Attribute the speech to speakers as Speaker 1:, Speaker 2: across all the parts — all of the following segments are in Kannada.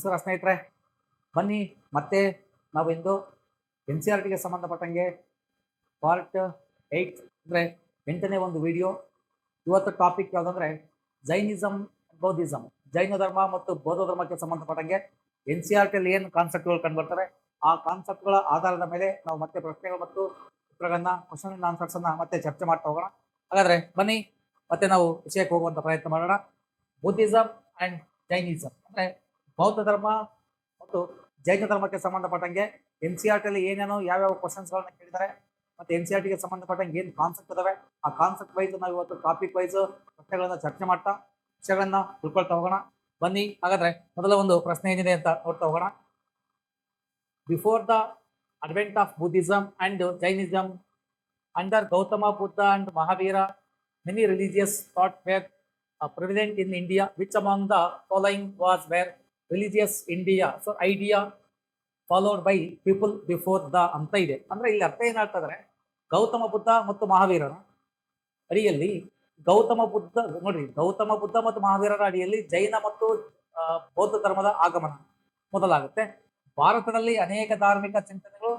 Speaker 1: ನಮಸ್ಕಾರ ಸ್ನೇಹಿತರೆ, ಬನ್ನಿ ಮತ್ತೆ ನಾವು ಇಂದು ಎನ್ ಸಿ ಆರ್ ಟಿಗೆ ಸಂಬಂಧಪಟ್ಟಂಗೆ ಪಾರ್ಟ್ 8 ಅಂದರೆ 8ನೇ ಒಂದು ವಿಡಿಯೋ. ಇವತ್ತು ಟಾಪಿಕ್ ಯಾವುದಂದ್ರೆ ಜೈನಿಸಮ್, ಬೌದ್ಧಿಸಮ್, ಜೈನ ಧರ್ಮ ಮತ್ತು ಬೌದ್ಧ ಧರ್ಮಕ್ಕೆ ಸಂಬಂಧಪಟ್ಟಂಗೆ ಎನ್ ಸಿ ಆರ್ ಟಿಯಲ್ಲಿ ಏನು ಕಾನ್ಸೆಪ್ಟ್ಗಳು ಕಂಡುಬರ್ತವೆ ಆ ಕಾನ್ಸೆಪ್ಟ್ಗಳ ಆಧಾರದ ಮೇಲೆ ನಾವು ಮತ್ತೆ ಪ್ರಶ್ನೆಗಳು ಮತ್ತು ಉತ್ತರಗಳನ್ನ, ಕ್ವಶನ್ ಅಂಡ್ ಆನ್ಸರ್ಸ್ ಅನ್ನ ಮತ್ತೆ ಚರ್ಚೆ ಮಾಡ್ತಾ ಹೋಗೋಣ. ಹಾಗಾದ್ರೆ ಬನ್ನಿ ಮತ್ತೆ ನಾವು ವಿಷಯಕ್ಕೆ ಹೋಗುವಂತ ಪ್ರಯತ್ನ ಮಾಡೋಣ. ಬುದ್ಧಿಸಮ್ ಅಂಡ್ ಜೈನಿಸಮ್ ಅಂದ್ರೆ ಬೌದ್ಧ ಧರ್ಮ ಮತ್ತು ಜೈನ ಧರ್ಮಕ್ಕೆ ಸಂಬಂಧಪಟ್ಟಂಗೆ ಎನ್ ಸಿ ಆರ್ ಟಿಯಲ್ಲಿ ಏನೇನೋ ಯಾವ್ಯಾವ ಕ್ವಶನ್ಸ್ಗಳನ್ನ ಕೇಳಿದ್ದಾರೆ ಮತ್ತೆ ಎನ್ ಸಿ ಆರ್ ಟಿಗೆ ಸಂಬಂಧಪಟ್ಟಂಗೆ ಏನು ಕಾನ್ಸೆಪ್ಟ್ ಇದಾವೆ ಆ ಕಾನ್ಸೆಪ್ಟ್ ವೈಸ್ ನಾವು ಇವತ್ತು ಟಾಪಿಕ್ ವೈಸ್ ಪ್ರಶ್ನೆಗಳನ್ನ ಚರ್ಚೆ ಮಾಡ್ತಾ ವಿಷಯಗಳನ್ನ ತಿಳ್ಕೊಳ್ತಾ ಹೋಗೋಣ. ಬನ್ನಿ ಹಾಗಾದ್ರೆ ಮೊದಲ ಒಂದು ಪ್ರಶ್ನೆ ಏನಿದೆ ಅಂತ ನೋಡ್ತಾ ಹೋಗೋಣ. Before the advent of Buddhism and Jainism under Gautama Buddha and Mahavira many religious thought were prevalent in India. Which among the following was where religious India so idea followed by people before the ಅಂತ ಇದೆ. ಅಂದ್ರೆ ಇಲ್ಲಿ ಅರ್ಥ ಏನಾಗ್ತದ್ರೆ, ಗೌತಮ ಬುದ್ಧ ಮತ್ತು ಮಹಾವೀರರ ಅಡಿಯಲ್ಲಿ ಗೌತಮ ಬುದ್ಧ ಮತ್ತು ಮಹಾವೀರರ ಅಡಿಯಲ್ಲಿ ಜೈನ ಮತ್ತು ಬೌದ್ಧ ಧರ್ಮದ ಆಗಮನ ಮೊದಲಾಗುತ್ತೆ. ಭಾರತದಲ್ಲಿ ಅನೇಕ ಧಾರ್ಮಿಕ ಚಿಂತನೆಗಳು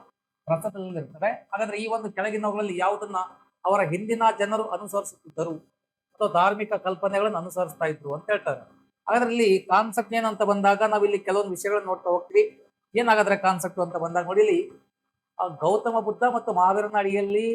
Speaker 1: ಪ್ರಸ್ತುತದಲ್ಲಿರ್ತವೆ. ಹಾಗಾದ್ರೆ ಈ ಒಂದು ಕೆಳಗಿನವುಗಳಲ್ಲಿ ಯಾವುದನ್ನ ಅವರ ಹಿಂದಿನ ಜನರು ಅನುಸರಿಸುತ್ತಿದ್ದರು ಅಥವಾ ಧಾರ್ಮಿಕ ಕಲ್ಪನೆಗಳನ್ನು ಅನುಸರಿಸ್ತಾ ಇದ್ರು ಅಂತ ಹೇಳ್ತಾರೆ. ಹಾಗಾದ್ರೆ ಇಲ್ಲಿ ಕಾನ್ಸೆಪ್ಟ್ ಏನಂತ ಬಂದಾಗ ನಾವಿಲ್ಲಿ ಕೆಲವೊಂದು ವಿಷಯಗಳನ್ನ ನೋಡ್ತಾ ಹೋಗ್ತೀವಿ. ಏನಾಗಾದ್ರೆ ಕಾನ್ಸೆಪ್ಟ್ ಅಂತ ಬಂದಾಗ ನೋಡಿ, ಇಲ್ಲಿ ಗೌತಮ ಬುದ್ಧ ಮತ್ತು ಮಹಾವೀರನ ಅಡಿಯಲ್ಲಿ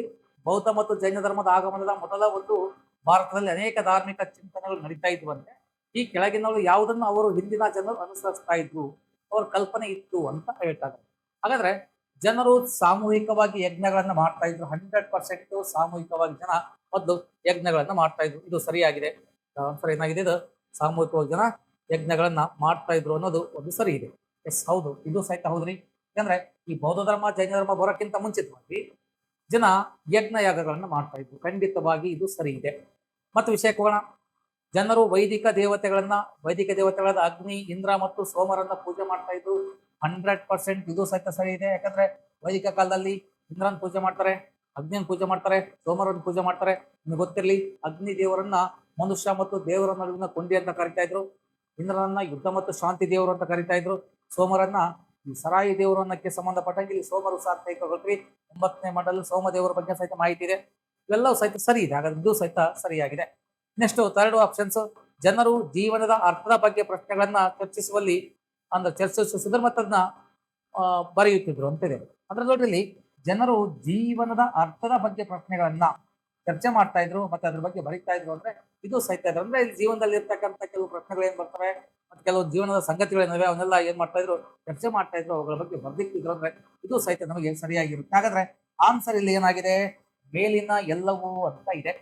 Speaker 1: ಬೌದ್ಧ ಮತ್ತು ಜೈನ ಧರ್ಮದ ಆಗಮನದ ಮೊದಲ ಒಂದು ಭಾರತದಲ್ಲಿ ಅನೇಕ ಧಾರ್ಮಿಕ ಚಿಂತನೆಗಳು ನಡೀತಾ ಇದ್ವು ಅಂದ್ರೆ ಈ ಕೆಳಗಿನವರು ಯಾವುದನ್ನು ಅವರು ಹಿಂದಿನ ಜನರು ಅನುಸರಿಸ್ತಾ ಇದ್ರು, ಅವ್ರ ಕಲ್ಪನೆ ಇತ್ತು ಅಂತ ಹೇಳ್ತಾರೆ. ಹಾಗಾದ್ರೆ ಜನರು ಸಾಮೂಹಿಕವಾಗಿ ಯಜ್ಞಗಳನ್ನ ಮಾಡ್ತಾ ಇದ್ರು. 100% ಸಾಮೂಹಿಕವಾಗಿ ಜನ ಮೊದಲು ಯಜ್ಞಗಳನ್ನ ಮಾಡ್ತಾ ಇದ್ರು. ಇದು ಸರಿಯಾಗಿದೆ. ಆನ್ಸರ್ ಏನಾಗಿದೆ, ಇದು ಸಾಮೂಹಿಕವಾಗಿ ಜನ ಯಜ್ಞಗಳನ್ನ ಮಾಡ್ತಾ ಇದ್ರು ಅನ್ನೋದು ಒಂದು ಸರಿ ಇದೆ. ಎಸ್, ಹೌದು, ಇದು ಸಹಿತ ಹೌದ್ರಿ. ಯಾಕಂದ್ರೆ ಈ ಬೌದ್ಧ ಧರ್ಮ ಜೈನ ಧರ್ಮ ಬರೋಕ್ಕಿಂತ ಮುಂಚಿತವಾಗಿ ಜನ ಯಜ್ಞ ಯಾಗಗಳನ್ನ ಮಾಡ್ತಾ ಇದ್ರು. ಖಂಡಿತವಾಗಿ ಇದು ಸರಿ ಇದೆ. ಮತ್ತು ವಿಷಯಕ್ಕೆ ಹೋಗೋಣ. ಜನರು ವೈದಿಕ ದೇವತೆಗಳಾದ ಅಗ್ನಿ, ಇಂದ್ರ ಮತ್ತು ಸೋಮರನ್ನ ಪೂಜೆ ಮಾಡ್ತಾ ಇದ್ರು. 100% ಇದು ಸಹಿತ ಸರಿ ಇದೆ. ಯಾಕಂದ್ರೆ ವೈದಿಕ ಕಾಲದಲ್ಲಿ ಇಂದ್ರನ್ ಪೂಜೆ ಮಾಡ್ತಾರೆ, ಅಗ್ನಿಯನ್ ಪೂಜೆ ಮಾಡ್ತಾರೆ, ಸೋಮರನ್ನ ಪೂಜೆ ಮಾಡ್ತಾರೆ. ನಿಮ್ಗೆ ಗೊತ್ತಿರಲಿ, ಅಗ್ನಿ ದೇವರನ್ನ ಮನುಷ್ಯ ಮತ್ತು ದೇವರ ನಡುವಿನ ಕೊಂಡಿ ಅಂತ ಕರಿತಾ ಇದ್ರು. ಇಂದ್ರನನ್ನ ಯುದ್ಧ ಮತ್ತು ಶಾಂತಿ ದೇವರು ಅಂತ ಕರಿತಾ ಇದ್ರು. ಸೋಮರನ್ನ ಈ ಸರಾಯಿ ದೇವರು ಅನ್ನಕ್ಕೆ ಸಂಬಂಧಪಟ್ಟಂಗೆ ಇಲ್ಲಿ ಸೋಮರು ಸಾರ್ಥೈಕಗೊಳ್ತೀವಿ. 9ನೇ ಮಂಡಲ ಸೋಮ ದೇವರ ಬಗ್ಗೆ ಸಹಿತ ಮಾಹಿತಿ ಇದೆ. ಇವೆಲ್ಲವೂ ಸಹಿತ ಸರಿ ಇದೆ. ಹಾಗಾದ್ರೆ ಇದು ಸಹಿತ ಸರಿಯಾಗಿದೆ. Next 3 options. ಜನರು ಜೀವನದ ಅರ್ಥದ ಬಗ್ಗೆ ಪ್ರಶ್ನೆಗಳನ್ನ ಚರ್ಚಿಸುವಲ್ಲಿ ಚರ್ಚಿಸಿದ್ರ ಮತ್ತದನ್ನ ಬರೆಯುತ್ತಿದ್ರು ಅಂತಿದೆ. ಅದ್ರ ನೋಡ್ರಿ, ಜನರು ಜೀವನದ ಅರ್ಥದ ಬಗ್ಗೆ ಪ್ರಶ್ನೆಗಳನ್ನ ಚರ್ಚೆ ಮಾಡ್ತಾ ಇದ್ರು ಮತ್ತೆ ಅದ್ರ ಬಗ್ಗೆ ಬರೀತಾ ಇದ್ರು ಅಂದ್ರೆ ಇದು ಸಹಿತ ಇದೆ. ಅಂದ್ರೆ ಇಲ್ಲಿ ಜೀವನದಲ್ಲಿ ಇರ್ತಕ್ಕಂಥ ಕೆಲವು ಪ್ರಶ್ನೆಗಳು ಏನ್ ಬರ್ತವೆ ಮತ್ತೆ ಕೆಲವು ಜೀವನದ ಸಂಗತಿಗಳೇನವೆ ಅವನ್ನೆಲ್ಲ ಏನ್ ಮಾಡ್ತಾ ಇದ್ರು, ಚರ್ಚೆ ಮಾಡ್ತಾ ಇದ್ರು, ಅವುಗಳ ಬಗ್ಗೆ ಬರ್ದಿಕ್ತಿದ್ರು. ಅಂದ್ರೆ ಇದು ಸಹಿತ ನಮಗೆ ಸರಿಯಾಗಿರುತ್ತೆ. ಹಾಗಾದ್ರೆ ಆನ್ಸರ್ ಇಲ್ಲಿ ಏನಾಗಿದೆ, ಮೇಲಿನ ಎಲ್ಲವೂ ಅಂತ ಇದೆ.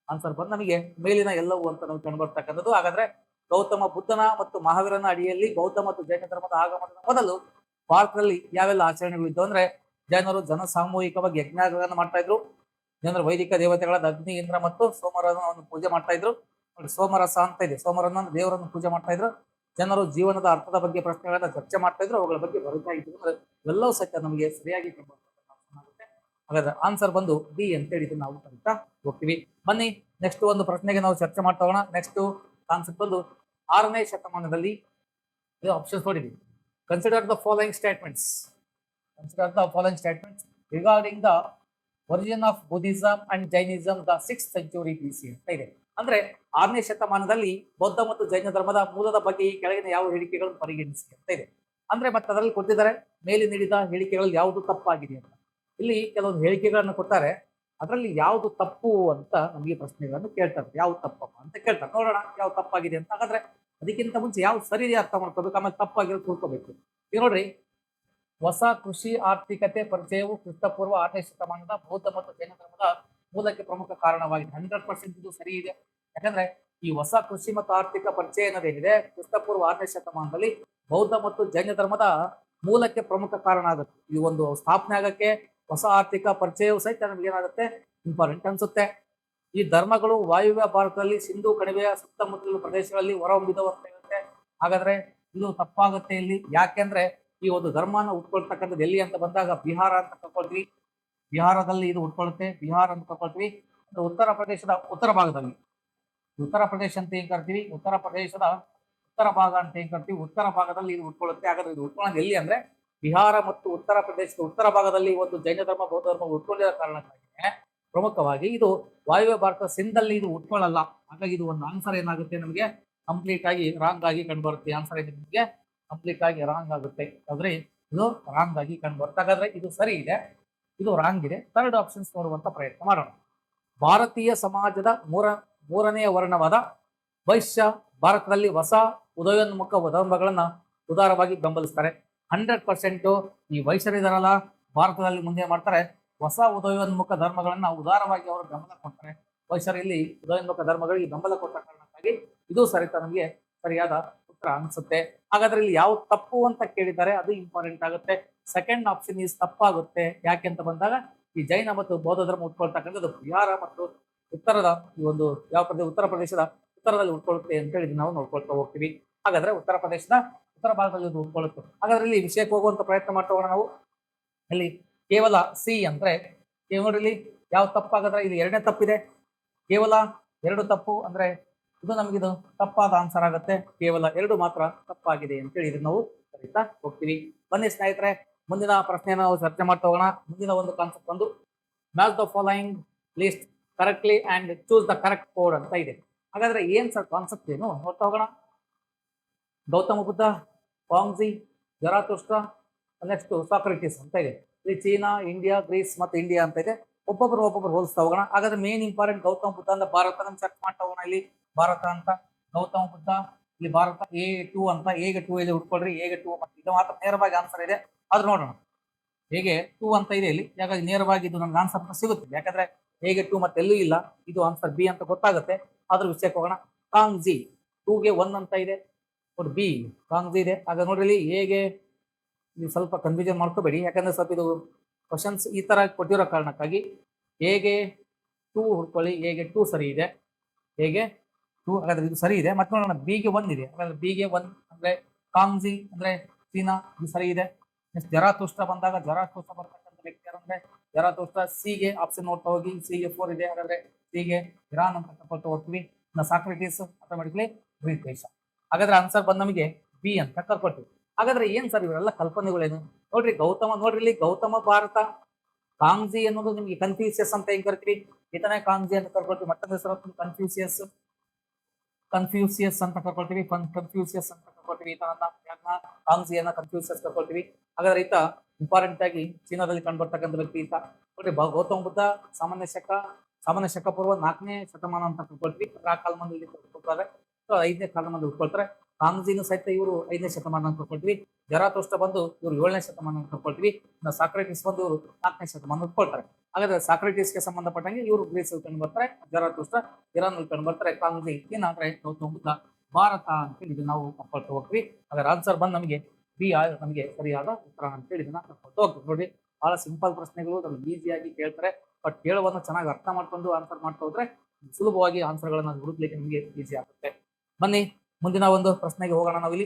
Speaker 1: ಆನ್ಸರ್ ಬಂದು ನಮಗೆ ಮೇಲಿನ ಎಲ್ಲವೂ ಅಂತ ನಾವು ಕಂಡುಬರ್ತಕ್ಕಂಥದ್ದು. ಹಾಗಾದ್ರೆ ಗೌತಮ ಬುದ್ಧನ ಮತ್ತು ಮಹಾವೀರನ ಅಡಿಯಲ್ಲಿ ಬೌದ್ಧ ಮತ್ತು ಜೈನ ಧರ್ಮದ ಆಗಮನದ ಮೊದಲು ಭಾರತದಲ್ಲಿ ಯಾವೆಲ್ಲ ಆಚರಣೆಗಳು ಇದ್ದವು ಅಂದ್ರೆ, ಜನರು ಸಾಮೂಹಿಕವಾಗಿ ಯಜ್ಞಗಳನ್ನು ಮಾಡ್ತಾ ಇದ್ರು. ಜನರು ವೈದಿಕ ದೇವತೆಗಳಾದ ಅಗ್ನಿ, ಇಂದ್ರ ಮತ್ತು ಸೋಮರನ್ನು ಪೂಜೆ ಮಾಡ್ತಾ ಇದ್ರು. ನೋಡಿ, ಸೋಮರಸ ಅಂತ ಇದೆ. ಸೋಮರನ್ನ ದೇವರನ್ನು ಪೂಜೆ ಮಾಡ್ತಾ ಇದ್ರು. ಜನರು ಜೀವನದ ಅರ್ಥದ ಬಗ್ಗೆ ಪ್ರಶ್ನೆಗಳನ್ನ ಚರ್ಚೆ ಮಾಡ್ತಾ ಇದ್ರು, ಅವುಗಳ ಬಗ್ಗೆ ಬರೀತಾ ಇದ್ರು. ಅಂದ್ರೆ ಎಲ್ಲವೂ ಸಹಿತ ನಮಗೆ ಸರಿಯಾಗಿ ಆಗುತ್ತೆ. ಹಾಗಾದ್ರೆ ಆನ್ಸರ್ ಬಂದು ಡಿ ಅಂತ ಹೇಳಿ ನಾವು ಕರೀತಾ ಹೋಗ್ತೀವಿ. ಬನ್ನಿ ನೆಕ್ಸ್ಟ್ ಒಂದು ಪ್ರಶ್ನೆಗೆ ನಾವು ಚರ್ಚೆ ಮಾಡ್ತಾ ಹೋಗೋಣ. ನೆಕ್ಸ್ಟ್ ಕಾನ್ಸೆಪ್ಟ್ ಬಂದು 6ನೇ ಶತಮಾನದಲ್ಲಿ ಆಪ್ಷನ್ಸ್ ನೋಡಿದ್ವಿ. Consider the following statements regarding the origin of Buddhism and Jainism the 6th century BC ಅಂತ ಇದೆ. ಅಂದ್ರೆ 6ನೇ ಶತಮಾನದಲ್ಲಿ ಬೌದ್ಧ ಮತ್ತು ಜೈನ ಧರ್ಮದ ಮೂಲದ ಬಗ್ಗೆ ಈ ಕೆಳಗಿನ ಯಾವ ಹೇಳಿಕೆಗಳನ್ನು ಪರಿಗಣಿಸಿ ಅಂತ ಇದೆ. ಅಂದ್ರೆ ಮತ್ತೆ ಅದರಲ್ಲಿ ಕೊಟ್ಟಿದ್ದಾರೆ ಮೇಲೆ ನೀಡಿದ ಹೇಳಿಕೆಗಳಲ್ಲಿ ಯಾವುದು ತಪ್ಪಾಗಿದೆ ಅಂತ. ಇಲ್ಲಿ ಕೆಲವೊಂದು ಹೇಳಿಕೆಗಳನ್ನು ಕೊಡ್ತಾರೆ, ಅದರಲ್ಲಿ ಯಾವುದು ತಪ್ಪು ಅಂತ ನಮಗೆ ಪ್ರಶ್ನೆಗಳನ್ನು ಕೇಳ್ತಾರೆ. ಯಾವ್ದು ತಪ್ಪಪ್ಪ ಅಂತ ಕೇಳ್ತಾರೆ. ನೋಡೋಣ ಯಾವ್ದು ತಪ್ಪಾಗಿದೆ ಅಂತ. ಹಾಗಾದ್ರೆ ಅದಕ್ಕಿಂತ ಮುಂಚೆ ಯಾವ್ದು ಸರಿ ಇದೆ ಅರ್ಥ ಮಾಡ್ಕೋಬೇಕು, ಆಮೇಲೆ ತಪ್ಪಾಗಿರೋದು ತಿಳ್ಕೋಬೇಕು. ಈಗ ನೋಡ್ರಿ, ಹೊಸ ಕೃಷಿ ಆರ್ಥಿಕತೆ ಪರಿಚಯವು ಕ್ರಿಸ್ತಪೂರ್ವ 6ನೇ ಶತಮಾನದ ಬೌದ್ಧ ಮತ್ತು ಜೈನ ಧರ್ಮದ ಮೂಲಕ್ಕೆ ಪ್ರಮುಖ ಕಾರಣವಾಗಿದೆ. 100% ಇದು ಸರಿ ಇದೆ. ಯಾಕಂದ್ರೆ ಈ ಹೊಸ ಕೃಷಿ ಮತ್ತು ಆರ್ಥಿಕ ಪರಿಚಯ ಅನ್ನೋದೇನಿದೆ ಕ್ರಿಸ್ತಪೂರ್ವ 6ನೇ ಶತಮಾನದಲ್ಲಿ ಬೌದ್ಧ ಮತ್ತು ಜೈನ ಧರ್ಮದ ಮೂಲಕ್ಕೆ ಪ್ರಮುಖ ಕಾರಣ ಆಗುತ್ತೆ. ಈ ಒಂದು ಸ್ಥಾಪನೆ ಆಗಕ್ಕೆ ಹೊಸ ಆರ್ಥಿಕ ಪರಿಚಯವು ಸಹಿತ ನಮ್ಗೆ ಏನಾಗುತ್ತೆ, ಇಂಪಾರ್ಟೆಂಟ್ ಅನ್ಸುತ್ತೆ. ಈ ಧರ್ಮಗಳು ವಾಯುವ್ಯ ಭಾರತದಲ್ಲಿ ಸಿಂಧು ಕಣಿವೆಯ ಸುತ್ತಮುತ್ತಲಿನ ಪ್ರದೇಶಗಳಲ್ಲಿ ಹೊರಹೊಮ್ಮಿದವು ಅಂತ ಹೇಳುತ್ತೆ. ಹಾಗಾದ್ರೆ ಇದು ತಪ್ಪಾಗುತ್ತೆ ಇಲ್ಲಿ. ಯಾಕೆಂದ್ರೆ ಈ ಒಂದು ಧರ್ಮನ ಉಟ್ಕೊಳ್ತಕ್ಕಂಥದ್ದು ಎಲ್ಲಿ ಅಂತ ಬಂದಾಗ ಬಿಹಾರ ಅಂತ ತಗೊಳ್ತೀವಿ. ಬಿಹಾರದಲ್ಲಿ ಇದು ಉಟ್ಕೊಳ್ಳುತ್ತೆ. ಬಿಹಾರ ಅಂತ ತಗೊಳ್ತೀವಿ. ಉತ್ತರ ಪ್ರದೇಶದ ಉತ್ತರ ಭಾಗದಲ್ಲಿ, ಉತ್ತರ ಪ್ರದೇಶ ಅಂತ ಏನ್ ಕರಿತೀವಿ, ಉತ್ತರ ಪ್ರದೇಶದ ಉತ್ತರ ಭಾಗ ಅಂತ ಏನ್ ಕರಿತೀವಿ, ಉತ್ತರ ಭಾಗದಲ್ಲಿ ಇದು ಉಟ್ಕೊಳ್ಳುತ್ತೆ. ಹಾಗಾದ್ರೆ ಇದು ಉಟ್ಕೊಳ್ಳೋದು ಎಲ್ಲಿ ಅಂದ್ರೆ ಬಿಹಾರ ಮತ್ತು ಉತ್ತರ ಪ್ರದೇಶದ ಉತ್ತರ ಭಾಗದಲ್ಲಿ ಒಂದು ಜೈನ ಧರ್ಮ ಬೌದ್ಧ ಧರ್ಮ ಉಟ್ಕೊಂಡಿರೋ ಕಾರಣಕ್ಕಾಗಿ ಪ್ರಮುಖವಾಗಿ ಇದು ವಾಯುವ್ಯ ಭಾರತ ಸಿಂಧಲ್ಲಿ ಇದು ಉಟ್ಕೊಳ್ಳಲ್ಲ. ಹಾಗಾಗಿ ಇದು ಒಂದು ಆನ್ಸರ್ ಏನಾಗುತ್ತೆ ನಮಗೆ ಕಂಪ್ಲೀಟ್ ಆಗಿ ರಾಂಗ್ ಆಗಿ ಕಂಡುಬರುತ್ತೆ. ಆನ್ಸರ್ ಇದೆ ನಿಮಗೆ ಕಂಪ್ಲೀಟ್ ಆಗಿ ರಾಂಗ್ ಆಗುತ್ತೆ. ಆದ್ರೆ ಇದು ರಾಂಗ್ ಆಗಿ ಕಂಡುಬರುತ್ತೆ. ಹಾಗಾದ್ರೆ ಇದು ಸರಿ ಇದೆ, ಇದು ರಾಂಗ್ ಇದೆ. ಥರ್ಡ್ ಆಪ್ಷನ್ಸ್ ನೋಡುವಂತ ಪ್ರಯತ್ನ ಮಾಡೋಣ. ಭಾರತೀಯ ಸಮಾಜದ ಮೂರನೆಯ ವರ್ಣವಾದ ವೈಶ್ಯ ಭಾರತದಲ್ಲಿ ಹೊಸ ಉದಯೋನ್ಮುಖ ಧರ್ಮಗಳನ್ನ ಉದಾರವಾಗಿ ಬೆಂಬಲಿಸ್ತಾರೆ. 100% ಈ ವೈಶ್ಯರಿದಾರಲ್ಲ ಭಾರತದಲ್ಲಿ ಮುಂದೆ ಮಾಡ್ತಾರೆ, ಹೊಸ ಉದಯೋನ್ಮುಖ ಧರ್ಮಗಳನ್ನ ಉದಾರವಾಗಿ ಅವರು ಬೆಂಬಲ ಕೊಡ್ತಾರೆ. ವೈಶ್ಯರು ಇಲ್ಲಿ ಉದಯೋನ್ಮುಖ ಧರ್ಮಗಳಿಗೆ ಬೆಂಬಲ ಕೊಟ್ಟ ಕಾರಣಕ್ಕಾಗಿ ಇದು ಸರಿತ ನಮಗೆ ಸರಿಯಾದ ಉತ್ತರ ಅನಿಸುತ್ತೆ. ಹಾಗಾದ್ರೆ ಇಲ್ಲಿ ಯಾವ ತಪ್ಪು ಅಂತ ಕೇಳಿದ್ದಾರೆ, ಅದು ಇಂಪಾರ್ಟೆಂಟ್ ಆಗುತ್ತೆ. ಸೆಕೆಂಡ್ ಆಪ್ಷನ್ ಈಸ್ ತಪ್ಪಾಗುತ್ತೆ. ಯಾಕೆ ಅಂತ ಬಂದಾಗ ಈ ಜೈನ ಮತ್ತು ಬೌದ್ಧ ಧರ್ಮ ಉಟ್ಕೊಳ್ತಕ್ಕಂಥದ್ದು ಬಿಹಾರ ಮತ್ತು ಉತ್ತರದ ಈ ಒಂದು ಉತ್ತರ ಪ್ರದೇಶದ ಉತ್ತರದಲ್ಲಿ ಉಟ್ಕೊಳ್ಳುತ್ತೆ ಅಂತ ಹೇಳಿ ನಾವು ನೋಡ್ಕೊಳ್ತಾ ಹೋಗ್ತೀವಿ. ಹಾಗಾದ್ರೆ ಉತ್ತರ ಪ್ರದೇಶದ ಉತ್ತರ ಭಾಗದಲ್ಲಿ ಇದು ಉಟ್ಕೊಳ್ಳುತ್ತೆ. ಹಾಗಾದ್ರೆ ಇಲ್ಲಿ ವಿಷಯಕ್ಕೆ ಹೋಗುವಂತ ಪ್ರಯತ್ನ ಮಾಡ್ತೋಣ ನಾವು. ಇಲ್ಲಿ ಕೇವಲ ಸಿ ಅಂದ್ರೆ ನೋಡ್ರಿ ಯಾವ ತಪ್ಪಾಗದ್ರೆ ಇಲ್ಲಿ ಎರಡನೇ ತಪ್ಪಿದೆ, ಕೇವಲ 2 ತಪ್ಪು ಅಂದ್ರೆ ಇದು ನಮಗಿದು ತಪ್ಪಾದ ಆನ್ಸರ್ ಆಗುತ್ತೆ. ಕೇವಲ 2 ಮಾತ್ರ ತಪ್ಪಾಗಿದೆ ಅಂತೇಳಿ ಇದನ್ನ ನಾವು ಕರೀತಾ ಹೋಗ್ತೀವಿ. ಬನ್ನಿ ಸ್ನೇಹಿತರೆ, ಮುಂದಿನ ಪ್ರಶ್ನೆಯನ್ನು ನಾವು ಚರ್ಚೆ ಮಾಡ್ತಾ ಹೋಗೋಣ. ಮುಂದಿನ ಒಂದು ಕಾನ್ಸೆಪ್ಟ್ ಒಂದು match the following list correctly and choose the correct code ಅಂತ ಇದೆ. ಹಾಗಾದ್ರೆ ಏನ್ ಸರ್ ಕಾನ್ಸೆಪ್ಟ್ ಏನು ನೋಡ್ತಾ ಹೋಗೋಣ. ಗೌತಮ ಬುದ್ಧ, ವಾಂಗ್ಜಿ, ಜರಾತುಷ್ಟ್ರ, ನೆಕ್ಸ್ಟ್ ಸಾಕ್ರೆಟಿಸ್ ಅಂತ ಇದೆ. ಇಲ್ಲಿ ಚೀನಾ, ಇಂಡಿಯಾ, ಗ್ರೀಸ್ ಮತ್ತು ಇಂಡಿಯಾ ಅಂತ ಇದೆ. ಒಬ್ಬೊಬ್ರು ಹೋಲಿಸ್ತಾ ಹೋಗೋಣ. ಹಾಗಾದ್ರೆ ಮೇನ್ ಇಂಪಾರ್ಟೆಂಟ್ ಗೌತಮ ಬುದ್ಧ ಅಂದ್ರೆ ಭಾರತ ಚೆಕ್ ಮಾಡ್ತಾ ಹೋಗೋಣ. ಇಲ್ಲಿ ಭಾರತ ಅಂತ ಗೌತಮ ಬುದ್ಧ, ಇಲ್ಲಿ ಭಾರತ A2 ಅಂತ, A ಗೆ 2 ಇಲ್ಲಿ ಹುಡ್ಕೊಳ್ರಿ, A ಗೆ 2 ಮತ್ತೆ ಇದು ಮಾತ್ರ ನೇರವಾಗಿ ಆನ್ಸರ್ ಇದೆ. ಆದ್ರೂ ನೋಡೋಣ, ಹೇಗೆ 2 ಅಂತ ಇದೆ ಇಲ್ಲಿ, ಯಾಕಂದ್ರೆ ನೇರವಾಗಿ ಇದು ನಮ್ಗೆ ಆನ್ಸರ್ ಸಿಗುತ್ತೆ. ಯಾಕಂದ್ರೆ A ಗೆ 2 ಮತ್ತೆ ಎಲ್ಲೂ ಇಲ್ಲ, ಇದು ಆನ್ಸರ್ ಬಿ ಅಂತ ಗೊತ್ತಾಗುತ್ತೆ. ಆದ್ರೂ ವಿಷಯಕ್ಕೆ ಹೋಗೋಣ. ಕಾಂಗ್ಜಿ 2 ಗೆ 1 ಅಂತ ಇದೆ, ನೋಡಿ ಬಿ ಕಾಂಗ್ಜಿ ಇದೆ. ಆಗ ನೋಡ್ರಿ ಹೇಗೆ ನೀವು ಸ್ವಲ್ಪ ಕನ್ಫ್ಯೂಷನ್ ಮಾಡ್ಕೋಬೇಡಿ, ಯಾಕಂದ್ರೆ ಸ್ವಲ್ಪ ಇದು ಕ್ವಶನ್ಸ್ ಈ ತರ ಕೊಟ್ಟಿರೋ ಕಾರಣಕ್ಕಾಗಿ ಹೇಗೆ 2 ಹುಡ್ಕೊಳ್ಳಿ. ಹೇಗೆ 2 ಸರಿ ಇದೆ, ಹೇಗೆ 2 ಹಾಗಾದ್ರೆ ಇದು ಸರಿ ಇದೆ. ಮತ್ತೆ ನೋಡೋಣ ಬಿಗೆ 1 ಇದೆ, ಹಾಗಾದ್ರೆ ಬಿಗೆ 1 ಅಂದ್ರೆ ಕಾಂಗ್ಜಿ ಅಂದ್ರೆ ಚೀನಾ, ಇದು ಸರಿ ಇದೆ. ನೆಕ್ಸ್ಟ್ ಜರಾತುಷ್ಟ್ರ ಬಂದಾಗ ಜರಾತುಷ್ಟ್ರ ಬರ್ತಕ್ಕಂಥ ವ್ಯಕ್ತಿ ಯಾರಂದ್ರೆ ಜರಾತುಷ್ಟ್ರ. ಸಿಗೆ ಆಪ್ಷನ್ ನೋಡ್ತಾ ಹೋಗಿ, ಸಿಗೆ 4 ಇದೆ, ಹಾಗಾದ್ರೆ ಸಿಗೆ ಇರಾನ್ ಅಂತ ಕರ್ಕೊಳ್ತಾ ಹೋಗ್ತೀವಿ. ಸಾಕ್ರೆಟಿಸ್ ಆಟೋಮೆಟಿಕ್ಲಿ ಗ್ರೀಕ್ ದೇಶ. ಹಾಗಾದ್ರೆ ಆನ್ಸರ್ ಬಂದ್ ನಮಗೆ ಬಿ ಅಂತ ಕರ್ಕೊಳ್ತೀವಿ. ಹಾಗಾದ್ರೆ ಏನ್ ಸರ್ ಇವರೆಲ್ಲ ಕಲ್ಪನೆಗಳೇನು ನೋಡ್ರಿ. ಗೌತಮ ನೋಡ್ರಿ, ಇಲ್ಲಿ ಗೌತಮ ಭಾರತ, ಕಾಂಗ್ಜಿ ಅನ್ನೋದು ನಿಮ್ಗೆ ಕನ್ಫ್ಯೂಸಿಯಸ್ ಅಂತ ಹೆಂಗ್ ಕರಿತೀವಿ, ಈತನೇ ಕಾಂಗ್ಜಿ ಅಂತ ಕರ್ಕೊಳ್ತೀವಿ. ಮತ್ತೊಂದು ಹೆಸರು ಕನ್ಫ್ಯೂಸಿಯಸ್ ಅಂತ ಕರ್ಕೊಳ್ತೀವಿ, ಕನ್ಫ್ಯೂಸಿಯಸ್ ಅಂತ ಕರ್ಕೊಳ್ತೀವಿ. ಈತನನ್ನ ಕಾಂಗ್ಜಿಯನ್ನ ಕನ್ಫ್ಯೂಸಿಯಸ್ ಕರ್ಕೊಳ್ತೀವಿ. ಹಾಗಾದ್ರೆ ಈತ ಇಂಪಾರ್ಟೆಂಟ್ ಆಗಿ ಚೀನಾದಲ್ಲಿ ಕಂಡುಬರ್ತಕ್ಕಂಥ ವ್ಯಕ್ತಿ ಈತ. ನೋಡ್ರಿ, ಗೌತಮ ಬುದ್ಧ ಸಾಮಾನ್ಯ ಶಕ ಪೂರ್ವ 4ನೇ ಶತಮಾನ ಅಂತ ಕರ್ಕೊಳ್ತೀವಿ. ಆ ಕಾಲಮಾನದಲ್ಲಿ ಕರ್ಕೊಳ್ತಾರೆ, 5ನೇ ಕಾಲಮಾನದಲ್ಲಿ ಉಟ್ಕೊಳ್ತಾರೆ. ಕಾಂಗ್ಜಿನೂ ಸಹಿತ ಇವರು 5ನೇ ಶತಮಾನ ಅಂತ ಕರ್ಕೊಳ್ತೀವಿ. ಜರಾತುಷ್ಟ್ರ ಬಂದು ಇವರು 7ನೇ ಶತಮಾನ ಅಂತ ಕರ್ಕೊಳ್ತೀವಿ. ಸಾಕ್ರೆಟಿಸ್ ಬಂದು ಇವರು 4ನೇ ಶತಮಾನ ಉಟ್ಕೊಳ್ತಾರೆ. ಹಾಗಾದ್ರೆ ಸಾಕ್ರೆಟಿಸ್ಗೆ ಸಂಬಂಧಪಟ್ಟಂಗೆ ಇವರು ಗ್ರೀಸ್ ಕಂಡು ಬರ್ತಾರೆ, ಜರಾತುಷ್ಟ್ರ ಇರಾನ್ ಕಂಡು ಬರ್ತಾರೆ, ಕಾಂಗ್ಜಿ ಏನಾದ್ರೆ ಗೌತಮ ಬುದ್ಧ ಭಾರತ ಅಂತ ಹೇಳಿ ನಾವು ಕರ್ಕೊಳ್ತಾ ಹೋಗ್ತೀವಿ. ಹಾಗಾದ್ರೆ ಆನ್ಸರ್ ಬಂದು ನಮಗೆ ಬಿ ನಮಗೆ ಸರಿಯಾದ ಉತ್ತರ ಅಂತ ಹೇಳಿ ಇದನ್ನ ಕರ್ಕೊಳ್ತಾ ಹೋಗ್ತೀವಿ. ನೋಡಿ, ಬಹಳ ಸಿಂಪಲ್ ಪ್ರಶ್ನೆಗಳು, ನಮ್ಗೆ ಈಸಿಯಾಗಿ ಕೇಳ್ತಾರೆ. ಬಟ್ ಕೇಳುವನ್ನು ಚೆನ್ನಾಗಿ ಅರ್ಥ ಮಾಡ್ಕೊಂಡು ಆನ್ಸರ್ ಮಾಡ್ತಾ ಹೋದ್ರೆ ಸುಲಭವಾಗಿ ಆನ್ಸರ್ಗಳನ್ನ ಹುಡುಕ್ಲಿಕ್ಕೆ ನಿಮಗೆ ಈಸಿ ಆಗುತ್ತೆ. ಬನ್ನಿ ಮುಂದಿನ ಒಂದು ಪ್ರಶ್ನೆಗೆ ಹೋಗೋಣ. ನಾವಿಲ್ಲಿ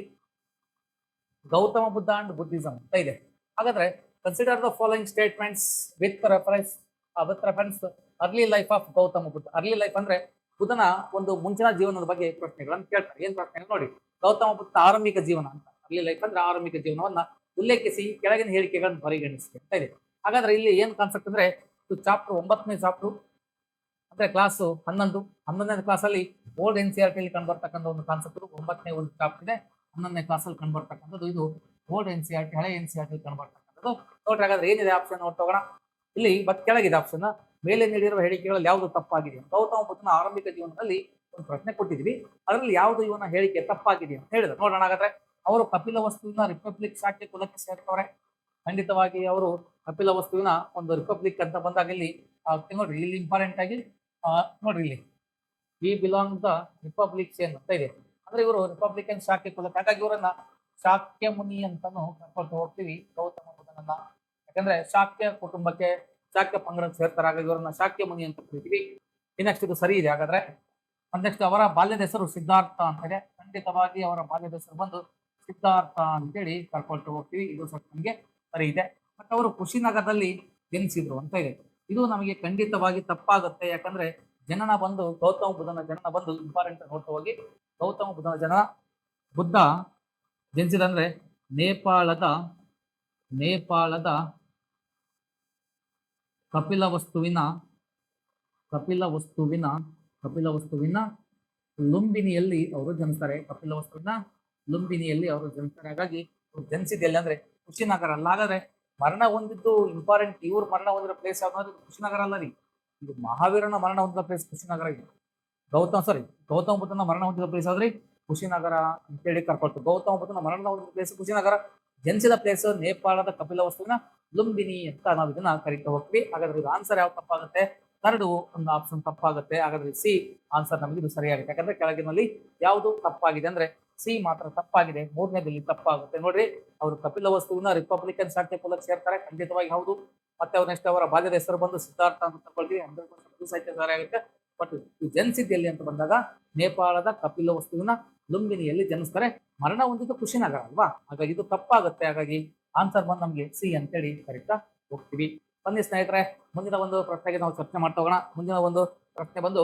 Speaker 1: ಗೌತಮ ಬುದ್ಧ ಅಂಡ್ ಬುದ್ಧಿಸಂ ಅಂತ ಇದೆ. ಹಾಗಾದ್ರೆ consider the following statements with reference early life of Gautama Buddha. Early life ಅಂದ್ರೆ ಬುದ್ಧನ ಒಂದು ಮುಂಚಿನ ಜೀವನದ ಬಗ್ಗೆ ಪ್ರಶ್ನೆಗಳನ್ನು ಕೇಳ್ತಾರೆ. ಏನ್ ಪ್ರಶ್ನೆ ನೋಡಿ, ಗೌತಮ ಬುದ್ಧ ಆರಂಭಿಕ ಜೀವನ ಅಂತ, ಅರ್ಲಿ ಲೈಫ್ ಅಂದ್ರೆ ಆರಂಭಿಕ ಜೀವನವನ್ನ ಉಲ್ಲೇಖಿಸಿ ಕೆಳಗಿನ ಹೇಳಿಕೆಗಳನ್ನು ಪರಿಗಣಿಸಿ ಅಂತ ಇದೆ. ಹಾಗಾದ್ರೆ ಇಲ್ಲಿ ಏನ್ ಕಾನ್ಸೆಪ್ಟ್ ಅಂದ್ರೆ ಚಾಪ್ಟರ್ 9ನೇ ಚಾಪ್ಟರ್ ಅಂದ್ರೆ ಕ್ಲಾಸ್ 11ನೇ ಕ್ಲಾಸ್ ಅಲ್ಲಿ ಓಲ್ಡ್ NCERT ಅಲ್ಲಿ ಕಂಡುಬರ್ತಕ್ಕಂಥ ಒಂದು ಕಾನ್ಸೆಪ್ಟ್. 9ನೇ ಒಂದು ಚಾಪ್ಟರ್ ಇದೆ, 11ನೇ ಕ್ಲಾಸ್ ಅಲ್ಲಿ ಕಂಡುಬರ್ತಕ್ಕಂಥದ್ದು. ಇದು ಓಲ್ಡ್ NCERT ಹಳೆ NCERT ಅಲ್ಲಿ ಕಂಡುಬರ್ತಕ್ಕಂಥದ್ದು. ನೋಡ್ರಿ, ಹಾಗಾದ್ರೆ ಏನಿದೆ ಆಪ್ಷನ್ ನೋಡ್ತೋಗೋಣ. ಇಲ್ಲಿ ಮತ್ತೆ ಕೆಳಗಿದೆ ಆಪ್ಷನ್, ಮೇಲೆ ನೀಡಿರುವ ಹೇಳಿಕೆಗಳಲ್ಲಿ ಯಾವುದು ತಪ್ಪಾಗಿದೆ. ಗೌತಮ ಬುದ್ಧನ ಆರಂಭಿಕ ಜೀವನದಲ್ಲಿ ಒಂದು ಪ್ರಶ್ನೆ ಕೊಟ್ಟಿದ್ವಿ, ಅದರಲ್ಲಿ ಯಾವುದು ಇವನ ಹೇಳಿಕೆ ತಪ್ಪಾಗಿದೆ ಅಂತ ಹೇಳಿದ್ರು. ನೋಡೋಣ. ಹಾಗಾದ್ರೆ ಅವರು ಕಪಿಲ ವಸ್ತುವಿನ ರಿಪಬ್ಲಿಕ್ ಶಾಖೆ ಕುಲಕ್ಕೆ ಸೇರ್ತವ್ರೆ. ಖಂಡಿತವಾಗಿ ಅವರು ಕಪಿಲ ವಸ್ತುವಿನ ಒಂದು ರಿಪಬ್ಲಿಕ್ ಅಂತ ಬಂದಾಗ ಇಲ್ಲಿ ನೋಡ್ರಿ, ಇಲ್ಲಿ ಇಂಪಾರ್ಟೆಂಟ್ ಆಗಿ ನೋಡ್ರಿ, ಇಲ್ಲಿ we belong the republic chain ಅಂತ ಇದೆ. ಅಂದ್ರೆ ಇವರು ರಿಪಬ್ಲಿಕನ್ ಶಾಖೆ ಕುಲಕ್ಕೆ, ಹಾಗಾಗಿ ಇವರನ್ನ ಶಾಕ್ಯ ಮುನಿ ಅಂತಾನು ಕರ್ಕೊಂಡು ಹೋಗ್ತೀವಿ ಗೌತಮ ಬುದ್ಧನನ್ನ. ಯಾಕಂದ್ರೆ ಶಾಕ್ಯ ಕುಟುಂಬಕ್ಕೆ, ಶಾಕ್ಯ ಪಂಗಡಕ್ಕೆ ಸೇರ್ತಾರೆ, ಹಾಗಾಗಿ ಇವರನ್ನ ಶಾಕ್ಯ ಮುನಿ ಅಂತ ಕರಿತೀವಿ. ನೆಕ್ಸ್ಟ್ ಇದು ಸರಿ ಇದೆ. ಹಾಗಾದ್ರೆ ನೆಕ್ಸ್ಟ್ ಅವರ ಬಾಲ್ಯದ ಹೆಸರು ಸಿದ್ಧಾರ್ಥ ಅಂತ ಇದೆ. ಖಂಡಿತವಾಗಿ ಅವರ ಬಾಲ್ಯದ ಹೆಸರು ಬಂದು ಸಿದ್ಧಾರ್ಥ ಅಂತೇಳಿ ಕರ್ಕೊಳ್ತಾ ಹೋಗ್ತೀವಿ. ಇದು ಸ್ವಲ್ಪ ನಮಗೆ ಸರಿ ಇದೆ. ಮತ್ತೆ ಅವರು ಕುಶಿನಗರದಲ್ಲಿ ಜನಿಸಿದ್ರು ಅಂತ ಇದೆ. ಇದು ನಮಗೆ ಖಂಡಿತವಾಗಿ ತಪ್ಪಾಗುತ್ತೆ. ಯಾಕಂದ್ರೆ ಜನನ ಬಂದು ಗೌತಮ ಬುದ್ಧನ ಜನನ ಬಂದು ಇಂಪಾರ್ಟೆಂಟ್ ನೋಡ್ತಾ ಹೋಗಿ, ಗೌತಮ ಬುದ್ಧನ ಜನನ ಬುದ್ಧ ಜನಿಸಿದಂದ್ರೆ ನೇಪಾಳದ ನೇಪಾಳದ ಕಪಿಲವಸ್ತುವಿನ ಕಪಿಲವಸ್ತುವಿನ ಕಪಿಲವಸ್ತುವಿನ ಲುಂಬಿನಿಯಲ್ಲಿ ಅವರು ಜನಿಸ್ತಾರೆ. ಕಪಿಲವಸ್ತುವಿನ ಲುಂಬಿನಿಯಲ್ಲಿ ಅವರು ಜನಿಸ್ತಾರೆ. ಹಾಗಾಗಿ ಜನಿಸಿದೆಲ್ಲ ಅಂದ್ರೆ ಕುಶಿನಗರ ಅಲ್ಲ. ಹಾಗಾದ್ರೆ ಮರಣ ಹೊಂದಿದ್ದು ಇಂಪಾರ್ಟೆಂಟ್. ಇವ್ರು ಮರಣ ಹೊಂದಿರೋ ಪ್ಲೇಸ್ ಯಾವ್ದು? ಕುಶಿನಗರ ಅಲ್ಲ ರೀ, ಇದು ಮಹಾವೀರನ ಮರಣ ಹೊಂದಿದ ಪ್ಲೇಸ್ ಕುಶಿನಗರ ಇದೆ. ಗೌತಮ ಬುದ್ಧನ ಮರಣ ಹೊಂದಿದ ಪ್ಲೇಸ್ ಆದ್ರಿ ಕುಶಿನಗರ ಅಂತೇಳಿ ಕರ್ಕೊಳ್ತು. ಗೌತಮ ಬುದ್ಧನ ಮರಣ ಹೊಂದಿದ ಪ್ಲೇಸ್ ಕುಶಿನಗರ, ಜನಿಸಿದ ಪ್ಲೇಸ್ ನೇಪಾಳದ ಕಪಿಲವಸ್ತುವಿನ ಲುಂಬಿನಿ ಅಂತ ನಾವು ಇದನ್ನ ಕರಿತಾ ಹೋಗ್ತೀವಿ. ಹಾಗಾದ್ರೆ ಇದು ಆನ್ಸರ್ ಯಾವ ತಪ್ಪಾಗುತ್ತೆ? ಥರ್ಡ್ ಒಂದು ಆಪ್ಷನ್ ತಪ್ಪಾಗುತ್ತೆ. ಹಾಗಾದ್ರೆ ಸಿ ಆನ್ಸರ್ ನಮಗೆ ಇದು ಸರಿಯಾಗುತ್ತೆ. ಯಾಕಂದ್ರೆ ಕೆಳಗಿನಲ್ಲಿ ಯಾವುದು ತಪ್ಪಾಗಿದೆ ಅಂದ್ರೆ ಸಿ ಮಾತ್ರ ತಪ್ಪಾಗಿದೆ, ಮೂರನೇದಲ್ಲಿ ತಪ್ಪಾಗುತ್ತೆ. ನೋಡ್ರಿ, ಅವರು ಕಪಿಲವಸ್ತುವಿನ ರಿಪಬ್ಲಿಕನ್ ಶಾಂತಿಪುಲಕ್ಕೆ ಸೇರ್ತಾರೆ, ಖಂಡಿತವಾಗಿ ಹೌದು. ಮತ್ತೆ ಅವ್ರ ನೆಕ್ಸ್ಟ್ ಅವರ ಬಾಲ್ಯದ ಹೆಸರು ಬಂದು ಸಿದ್ಧಾರ್ಥ ಅಂತ ತಗೊಳ್ತೀವಿ, 100% ಸಾಹಿತ್ಯ ಸರಿ ಆಗುತ್ತೆ. ಬಟ್ ಜನಿಸಿದ್ದೆಲ್ಲಿ ಅಂತ ಬಂದಾಗ ನೇಪಾಳದ ಕಪಿಲವಸ್ತುವಿನ ಲುಂಬಿನಿಯಲ್ಲಿ ಜನಿಸ್ತಾರೆ. ಮರಣ ಹೊಂದಿದ್ದು ಕುಶಿನಗರ ಅಲ್ವಾ, ಹಾಗಾಗಿ ಇದು ತಪ್ಪಾಗುತ್ತೆ. ಹಾಗಾಗಿ ಆನ್ಸರ್ ಬಂದು ನಮಗೆ ಸಿ ಅಂತೇಳಿ ಕರೀತಾ ಹೋಗ್ತೀವಿ. ಬನ್ನಿ ಸ್ನೇಹಿತರೆ, ಮುಂದಿನ ಒಂದು ಪ್ರಶ್ನೆಗೆ ನಾವು ಚರ್ಚೆ ಮಾಡ್ತಾ ಹೋಗೋಣ. ಮುಂದಿನ ಒಂದು ಪ್ರಶ್ನೆ ಬಂದು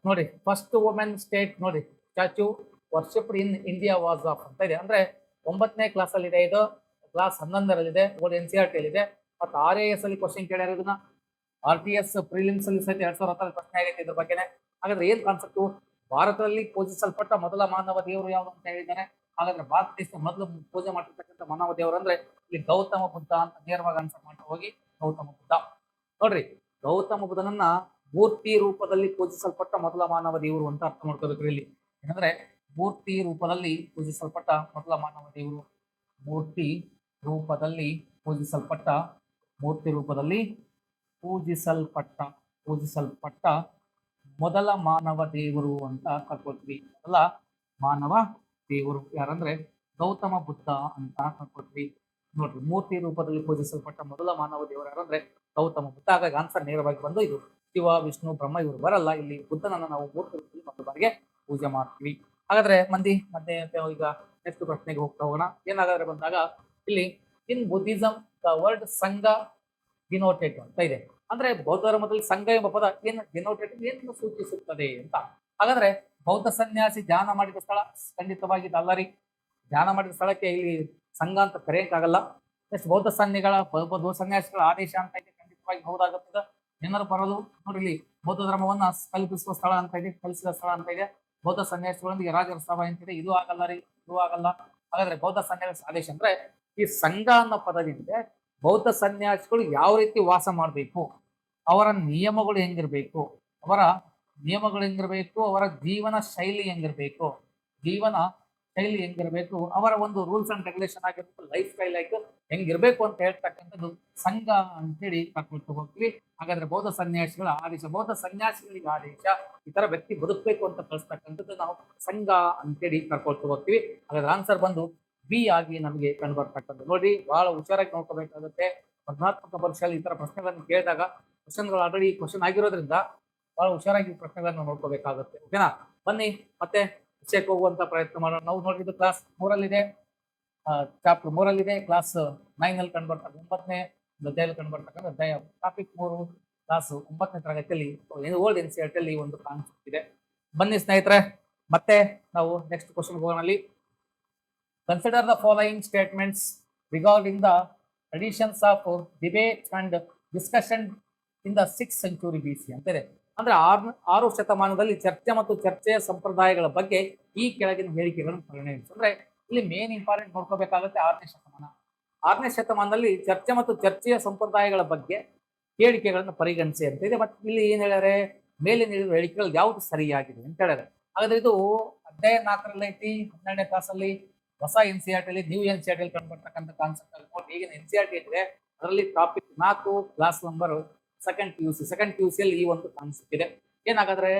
Speaker 1: ನೋಡಿ, ಫಸ್ಟ್ ವುಮೆನ್ ಸ್ಟೇಟ್ ನೋಡಿ statue worshipped in India was of ಅಂತ ಇದೆ. ಅಂದ್ರೆ 9ನೇ ಕ್ಲಾಸ್ ಅಲ್ಲಿ ಇದೆ, ಇದು ಕ್ಲಾಸ್ 11ರಲ್ಲಿದೆ, NCERT ಅಲ್ಲಿ ಇದೆ. ಮತ್ತು RAS ಅಲ್ಲಿ ಕ್ವಶನ್ ಕೇಳ್ಯಾರ. ಇದನ್ನ RTS ಪ್ರಿಲಿಮ್ಸ್ ಅಲ್ಲಿ ಸಹಿತ 2010 ಪ್ರಶ್ನೆ ಆಗೈತೆ ಇದ್ರ ಬಗ್ಗೆನೆ. ಹಾಗಾದ್ರೆ ಏನ್ ಕಾನ್ಸೆಪ್ಟ್? ಭಾರತದಲ್ಲಿ ಪೂಜಿಸಲ್ಪಟ್ಟ ಮೊದಲ ಮಾನವ ದೇವರು ಯಾವುದು ಅಂತ ಹೇಳಿದ್ದಾರೆ. ಹಾಗಾದ್ರೆ ಭಾರತ ದೇಶದ ಮೊದಲು ಪೂಜೆ ಮಾಡಿರ್ತಕ್ಕಂಥ ಮಾನವ ದೇವರು ಅಂದ್ರೆ ಇಲ್ಲಿ ಗೌತಮ ಬುದ್ಧ ಅಂತ ನೇರವಾಗಿ ಆನ್ಸರ್ ಮಾಡ್ತಾ ಹೋಗಿ. ಗೌತಮ ಬುದ್ಧ ನೋಡ್ರಿ, ಗೌತಮ ಬುದ್ಧನನ್ನ ಮೂರ್ತಿ ರೂಪದಲ್ಲಿ ಪೂಜಿಸಲ್ಪಟ್ಟ ಮೊದಲ ಮಾನವ ದೇವರು ಅಂತ ಅರ್ಥ ಮಾಡ್ಕೋಬೇಕು. ಇಲ್ಲಿ ಏನಂದ್ರೆ ಮೂರ್ತಿ ರೂಪದಲ್ಲಿ ಪೂಜಿಸಲ್ಪಟ್ಟ ಮೊದಲ ಮಾನವ ದೇವರು, ಮೂರ್ತಿ ರೂಪದಲ್ಲಿ ಪೂಜಿಸಲ್ಪಟ್ಟ ಮೊದಲ ಮಾನವ ದೇವರು ಅಂತ ಕರ್ಕೊಳ್ತೀವಿ. ಮೊದಲ ಮಾನವ ದೇವರು ಯಾರಂದ್ರೆ ಗೌತಮ ಬುದ್ಧ ಅಂತ ಕರ್ಕೊಳ್ತೀವಿ. ನೋಡ್ರಿ, ಮೂರ್ತಿ ರೂಪದಲ್ಲಿ ಪೂಜಿಸಲ್ಪಟ್ಟ ಮೊದಲ ಮಾನವ ದೇವರು ಯಾರಂದ್ರೆ ಗೌತಮ ಬುದ್ಧ. ಹಾಗಾಗಿ ಆನ್ಸರ್ ನೇರವಾಗಿ ಬಂದು ಇದು ಶಿವ, ವಿಷ್ಣು, ಬ್ರಹ್ಮ ಇವರು ಬರಲ್ಲ. ಇಲ್ಲಿ ಬುದ್ಧನನ್ನ ನಾವು ಮೂರ್ತಿ ರೂಪದಲ್ಲಿ ಒಂದು ಬಾರಿಗೆ ಪೂಜೆ ಮಾಡ್ತೀವಿ. ಹಾಗಾದ್ರೆ ಮತ್ತೆ ಈಗ ನೆಕ್ಸ್ಟ್ ಪ್ರಶ್ನೆಗೆ ಹೋಗ್ತಾ ಹೋಗೋಣ. ಏನಾಗಾದ್ರೆ ಬಂದಾಗ ಇಲ್ಲಿ ಇನ್ ಬುದ್ಧಿಸಂ ದ ವರ್ಡ್ ಸಂಘ ಡಿನೋಟೆಡ್ ಅಂತ ಇದೆ. ಅಂದ್ರೆ ಬೌದ್ಧ ಧರ್ಮದಲ್ಲಿ ಸಂಘ ಎಂಬ ಪದ ಏನು ಡಿನೋಟೆಡ್, ಏನು ಸೂಚಿಸುತ್ತದೆ ಅಂತ. ಹಾಗಾದ್ರೆ ಬೌದ್ಧ ಸನ್ಯಾಸಿ ಧ್ಯಾನ ಮಾಡಿದ ಸ್ಥಳ ಖಂಡಿತವಾಗಿ ಅಲ್ಲರಿ. ಧ್ಯಾನ ಮಾಡಿದ ಸ್ಥಳಕ್ಕೆ ಇಲ್ಲಿ ಸಂಘ ಅಂತ ಕರೆಯಕ್ಕಾಗಲ್ಲ. ನೆಕ್ಸ್ಟ್ ಬೌದ್ಧ ಸನ್ಯಾಸಿಗಳ ಆದೇಶ ಅಂತ ಇದೆ, ಖಂಡಿತವಾಗಿ ಹೌದಾಗುತ್ತದೆ. ಜನರು ಬರೋದು ನೋಡಿ, ಇಲ್ಲಿ ಬೌದ್ಧ ಧರ್ಮವನ್ನ ಕಲ್ಪಿಸುವ ಸ್ಥಳ ಅಂತ ಇದೆ, ಕಲಿಸಿದ ಸ್ಥಳ ಅಂತ ಇದೆ. ಬೌದ್ಧ ಸನ್ಯಾಸಿಗಳೊಂದಿಗೆ ರಾಜರ ಸಭಾ ಅಂತಿದೆ, ಇದು ಆಗಲ್ಲ ರೀ, ಇದು ಆಗಲ್ಲ. ಹಾಗಾದ್ರೆ ಬೌದ್ಧ ಸನ್ಯಾಸಿ ಆದೇಶ ಅಂದ್ರೆ ಈ ಸಂಘ ಅನ್ನೋ ಪದದಿಂದ ಬೌದ್ಧ ಸನ್ಯಾಸಿಗಳು ಯಾವ ರೀತಿ ವಾಸ ಮಾಡಬೇಕು, ಅವರ ನಿಯಮಗಳು ಹೆಂಗಿರ್ಬೇಕು, ಅವರ ಜೀವನ ಶೈಲಿ ಹೆಂಗಿರ್ಬೇಕು, ಅವರ ಒಂದು ರೂಲ್ಸ್ ಅಂಡ್ ರೆಗ್ಯುಲೇಷನ್ ಆಗಿರ್ಬೇಕು, ಲೈಫ್ ಸ್ಟೈಲ್ ಆಯ್ತು ಹೆಂಗಿರ್ಬೇಕು ಅಂತ ಹೇಳ್ತಕ್ಕಂಥದ್ದು ಸಂಘ ಅಂತೇಳಿ ಕರ್ಕೊಳ್ತಾ ಹೋಗ್ತೀವಿ. ಹಾಗಾದ್ರೆ ಬೌದ್ಧ ಸನ್ಯಾಸಿಗಳ ಆದೇಶ, ಬೌದ್ಧ ಸನ್ಯಾಸಿಗಳಿಗೆ ಆದೇಶ, ಈ ತರ ವ್ಯಕ್ತಿ ಬದುಕಬೇಕು ಅಂತ ಕಳಿಸ್ತಕ್ಕಂಥದ್ದು ನಾವು ಸಂಘ ಅಂತೇಳಿ ಕರ್ಕೊಳ್ತಾ ಹೋಗ್ತೀವಿ. ಹಾಗಾದ್ರೆ ಆನ್ಸರ್ ಬಂದು ಬಿ ಆಗಿ ನಮಗೆ ಕಂಡು ಬರ್ತಕ್ಕಂಥದ್ದು. ನೋಡಿ, ಬಹಳ ಹುಷಾರಾಗಿ ನೋಡ್ಕೋಬೇಕಾಗುತ್ತೆ. ಸ್ಪರ್ಧಾತ್ಮಕ ಪರೀಕ್ಷೆಯಲ್ಲಿ ಈ ತರ ಪ್ರಶ್ನೆಗಳನ್ನು ಕೇಳಿದಾಗ ಕ್ವಶನ್ಗಳು ಆಲ್ರೆಡಿ ಕ್ವಶನ್ ಆಗಿರೋದ್ರಿಂದ ಬಹಳ ಹುಷಾರಾಗಿ ಪ್ರಶ್ನೆಗಳನ್ನು ನೋಡ್ಕೋಬೇಕಾಗುತ್ತೆ. ಓಕೆನಾ? ಬನ್ನಿ ಮತ್ತೆ ವಿಷಯಕ್ಕೆ ಹೋಗುವಂತ ಪ್ರಯತ್ನ ಮಾಡೋಣ. ನಾವು ನೋಡಿದ್ದು ಕ್ಲಾಸ್ 3ರಲ್ಲಿದೆ, ಚಾಪ್ಟರ್ 3ರಲ್ಲಿದೆ. ಕ್ಲಾಸ್ 9 ಅಲ್ಲಿ ಕಂಡು ಬರ್ತಕ್ಕಂಥ 9ನೇ ಅಧ್ಯಾಯದಲ್ಲಿ ಕಂಡು ಬರ್ತಕ್ಕಂಥ ಅಧ್ಯಾಯ ಟಾಪಿಕ್ 3 ಕ್ಲಾಸ್ 9ನೇ ತರಗತಿಯಲ್ಲಿ ಓಲ್ಡ್ NCERT ಅಲ್ಲಿ ಒಂದು ಕಾನ್ಸೆಪ್ಟ್ ಇದೆ. ಬನ್ನಿ ಸ್ನೇಹಿತರೆ, ಮತ್ತೆ ನಾವು ನೆಕ್ಸ್ಟ್ ಕ್ವಶನ್ ಹೋಗೋಣ. ಅಲ್ಲಿ consider the following statements regarding the traditions of debate and discussion in the 6th century BC ಅಂತ ಇದೆ. ಅಂದ್ರೆ 6 ಶತಮಾನದಲ್ಲಿ ಚರ್ಚೆ ಮತ್ತು ಚರ್ಚೆಯ ಸಂಪ್ರದಾಯಗಳ ಬಗ್ಗೆ ಈ ಕೆಳಗಿನ ಹೇಳಿಕೆಗಳನ್ನು ಪರಿಗಣಿಸಿ. ಅಂದ್ರೆ ಇಲ್ಲಿ ಮೇನ್ ಇಂಪಾರ್ಟೆಂಟ್ ನೋಡ್ಕೋಬೇಕಾಗುತ್ತೆ 6ನೇ ಶತಮಾನದಲ್ಲಿ ಚರ್ಚೆ ಮತ್ತು ಚರ್ಚೆಯ ಸಂಪ್ರದಾಯಗಳ ಬಗ್ಗೆ ಹೇಳಿಕೆಗಳನ್ನು ಪರಿಗಣಿಸಿ ಅಂತ ಇದೆ. ಬಟ್ ಇಲ್ಲಿ ಏನ್ ಹೇಳ್ಯಾರೆ, ಮೇಲೆ ನೀಡಿರುವ ಹೇಳಿಕೆಗಳು ಯಾವುದು ಸರಿಯಾಗಿದೆ ಅಂತ ಹೇಳ್ಯಾರೆ. ಹಾಗಾದ್ರೆ ಇದು ಅಧ್ಯಾಯ 4ರಲ್ಲಿ ಐತಿ, 12ನೇ ಕ್ಲಾಸಲ್ಲಿ ಹೊಸ NCERT ಅಲ್ಲಿ, ನ್ಯೂ NCERT ಅಲ್ಲಿ ಕಂಡುಬರ್ತಕ್ಕಂಥ ಕಾನ್ಸೆಪ್ಟ್ ಅಲ್ಲಿ ನೋಡಿ. ಈಗಿನ NCERT ಇದೆ, ಅದರಲ್ಲಿ topic 4 class number second PUC ಅಲ್ಲಿ ಈ ಒಂದು ಕಾನ್ಸೆಪ್ಟ್ ಇದೆ. ಏನಾಗಾದ್ರೆ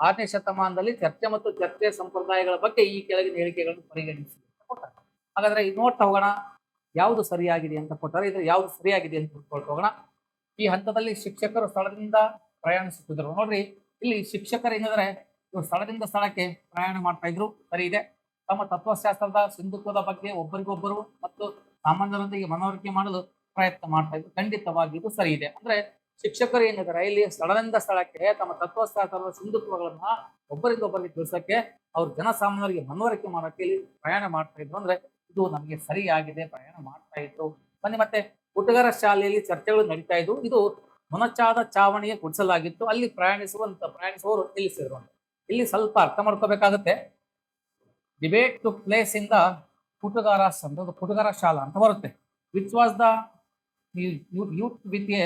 Speaker 1: 6ನೇ ಶತಮಾನದಲ್ಲಿ ಚರ್ಚೆ ಮತ್ತು ಚರ್ಚೆಯ ಸಂಪ್ರದಾಯಗಳ ಬಗ್ಗೆ ಈ ಕೆಳಗಿನ ಹೇಳಿಕೆಗಳನ್ನು ಪರಿಗಣಿಸಿ ಅಂತ ಕೊಟ್ಟಾರೆ. ಹಾಗಾದ್ರೆ ಇದು ನೋಡ್ತಾ ಹೋಗೋಣ ಯಾವುದು ಸರಿಯಾಗಿದೆ ಅಂತ ಕೊಟ್ಟಾರೆ. ಇದು ಯಾವ್ದು ಸರಿಯಾಗಿದೆ ಅಂತ ತಿಳ್ಕೊಳ್ತಾ ಹೋಗೋಣ. ಈ ಹಂತದಲ್ಲಿ ಶಿಕ್ಷಕರು ಸ್ಥಳದಿಂದ ಪ್ರಯಾಣಿಸುತ್ತಿದ್ರು. ನೋಡ್ರಿ, ಇಲ್ಲಿ ಶಿಕ್ಷಕರು ಏನಿದ್ರೆ ಇವರು ಸ್ಥಳದಿಂದ ಸ್ಥಳಕ್ಕೆ ಪ್ರಯಾಣ ಮಾಡ್ತಾ ಇದ್ರು, ಸರಿ ಇದೆ. ತಮ್ಮ ತತ್ವಶಾಸ್ತ್ರದ ಸಿಂಧುತ್ವದ ಬಗ್ಗೆ ಒಬ್ಬರಿಗೊಬ್ಬರು ಮತ್ತು ಸಾಮಾನ್ಯರೊಂದಿಗೆ ಮನವರಿಕೆ ಮಾಡಲು ಪ್ರಯತ್ನ ಮಾಡ್ತಾ ಇದ್ರು, ಖಂಡಿತವಾಗಿ ಇದು ಸರಿ ಇದೆ. ಅಂದ್ರೆ ಶಿಕ್ಷಕರು ಏನಿದ್ದಾರೆ ಇಲ್ಲಿ ಸ್ಥಳದಿಂದ ಸ್ಥಳಕ್ಕೆ ತಮ್ಮ ತತ್ವಶಾಸ್ತ್ರದ ಸಿಂಧುತ್ವಗಳನ್ನ ಒಬ್ಬರಿಂದ ಒಬ್ಬರಿಗೆ ತಿಳಿಸಕ್ಕೆ ಅವ್ರ ಜನಸಾಮಾನ್ಯರಿಗೆ ಮನವರಿಕೆ ಮಾಡೋಕೆ ಇಲ್ಲಿ ಪ್ರಯಾಣ ಮಾಡ್ತಾ ಇದ್ರು ಅಂದ್ರೆ ಇದು ನಮಗೆ ಸರಿಯಾಗಿದೆ, ಪ್ರಯಾಣ ಮಾಡ್ತಾ ಇತ್ತು. ಬನ್ನಿ ಮತ್ತೆ ಹುಡುಗರ ಶಾಲೆಯಲ್ಲಿ ಚರ್ಚೆಗಳು ನಡೀತಾ ಇದ್ವು. ಇದು ಮೊನಚಾದ ಚಾವಣಿಗೆ ಗುಡಿಸಲಾಗಿತ್ತು. ಅಲ್ಲಿ ಪ್ರಯಾಣಿಸುವವರು ನಿಲ್ಲಿಸಿದ್ರು. ಇಲ್ಲಿ ಸ್ವಲ್ಪ ಅರ್ಥ ಮಾಡ್ಕೋಬೇಕಾಗತ್ತೆ. Debate to place in the Kutagarashala ಅಂತ ಬರುತ್ತೆ. Which was the youth with a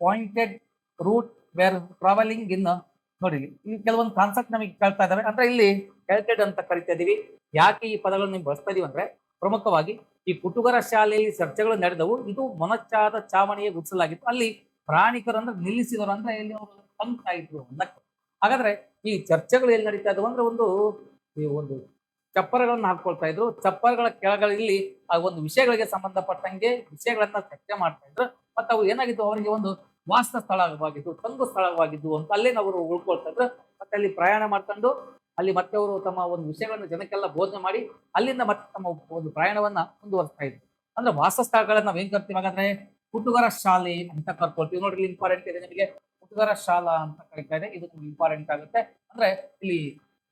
Speaker 1: pointed route were travelling in. ನೋಡಿ ಈ ಕೆಲವೊಂದು ಕಾನ್ಸೆಪ್ಟ್ ನಮಗೆ ಕೇಳ್ತಾ ಇದಾವೆ. ಅಂದ್ರೆ ಇಲ್ಲಿ ಹೆಲ್ಟೆಡ್ ಅಂತ ಕರಿತಾ ಇದೀವಿ. ಯಾಕೆ ಈ ಪದಗಳನ್ನು ನೀವು ಬಳಸ್ತಾ ಇದೀವಿ ಅಂದ್ರೆ ಪ್ರಮುಖವಾಗಿ ಈ ಪುಟುಗರ ಶಾಲೆಯಲ್ಲಿ ಚರ್ಚೆಗಳು ನಡೆದವು. ಇದು ಮೊನಚಾದ ಚಾವಣಿಗೆ ಗುಡಿಸಲಾಗಿತ್ತು. ಅಲ್ಲಿ ಪ್ರಾಣಿಕರು ಅಂದ್ರೆ ನಿಲ್ಲಿಸಿದರು ಅಂದ್ರೆ ಇಲ್ಲಿ ಅವರು ತಂಗ್ತಾ ಇದ್ರು ಅನ್ನಕ್ಕೆ. ಹಾಗಾದ್ರೆ ಈ ಚರ್ಚೆಗಳು ಎಲ್ಲಿ ನಡೀತಾ ಇದ್ವು ಅಂದ್ರೆ ಒಂದು ಚಪ್ಪರಗಳನ್ನ ಹಾಕೊಳ್ತಾ ಇದ್ರು. ಚಪ್ಪರಗಳ ಕೆಳಗಳಲ್ಲಿ ಆ ಒಂದು ವಿಷಯಗಳಿಗೆ ಸಂಬಂಧಪಟ್ಟಂಗೆ ವಿಷಯಗಳನ್ನ ಚರ್ಚೆ ಮಾಡ್ತಾ ಇದ್ರು. ಮತ್ತೆ ಅವು ಏನಾಗಿದ್ದು ಅವರಿಗೆ ಒಂದು ವಾಸ ಸ್ಥಳವಾಗಿದ್ದು, ತಂಗು ಸ್ಥಳವಾಗಿದ್ದು ಅಂತ ಅಲ್ಲೇ ಅವರು ಉಳ್ಕೊಳ್ತಾ ಇದ್ರು. ಮತ್ತೆ ಅಲ್ಲಿ ಪ್ರಯಾಣ ಮಾಡ್ಕೊಂಡು ಅಲ್ಲಿ ಮತ್ತೆ ಅವರು ತಮ್ಮ ಒಂದು ವಿಷಯಗಳನ್ನು ಜನಕ್ಕೆಲ್ಲ ಬೋಧನೆ ಮಾಡಿ ಅಲ್ಲಿಂದ ಮತ್ತೆ ತಮ್ಮ ಒಂದು ಪ್ರಯಾಣವನ್ನ ಮುಂದುವರಿಸ್ತಾ ಇದ್ರು. ಅಂದ್ರೆ ವಾಸಸ್ಥಳಗಳನ್ನ ನಾವ್ ಏನ್ ಕರ್ತೀವಿ ಹಾಗಾದ್ರೆ ಹುಡುಗರ ಶಾಲೆ ಅಂತ ಕರ್ಕೊಳ್ತೀವಿ. ನೋಡ್ರಿ ಇಂಪಾರ್ಟೆಂಟ್ ಇದೆ ನಿಮಗೆ, ಹುಡುಗರ ಶಾಲಾ ಅಂತ ಕರೀತಾ ಇದೆ. ಇದು ಇಂಪಾರ್ಟೆಂಟ್ ಆಗುತ್ತೆ. ಅಂದ್ರೆ ಇಲ್ಲಿ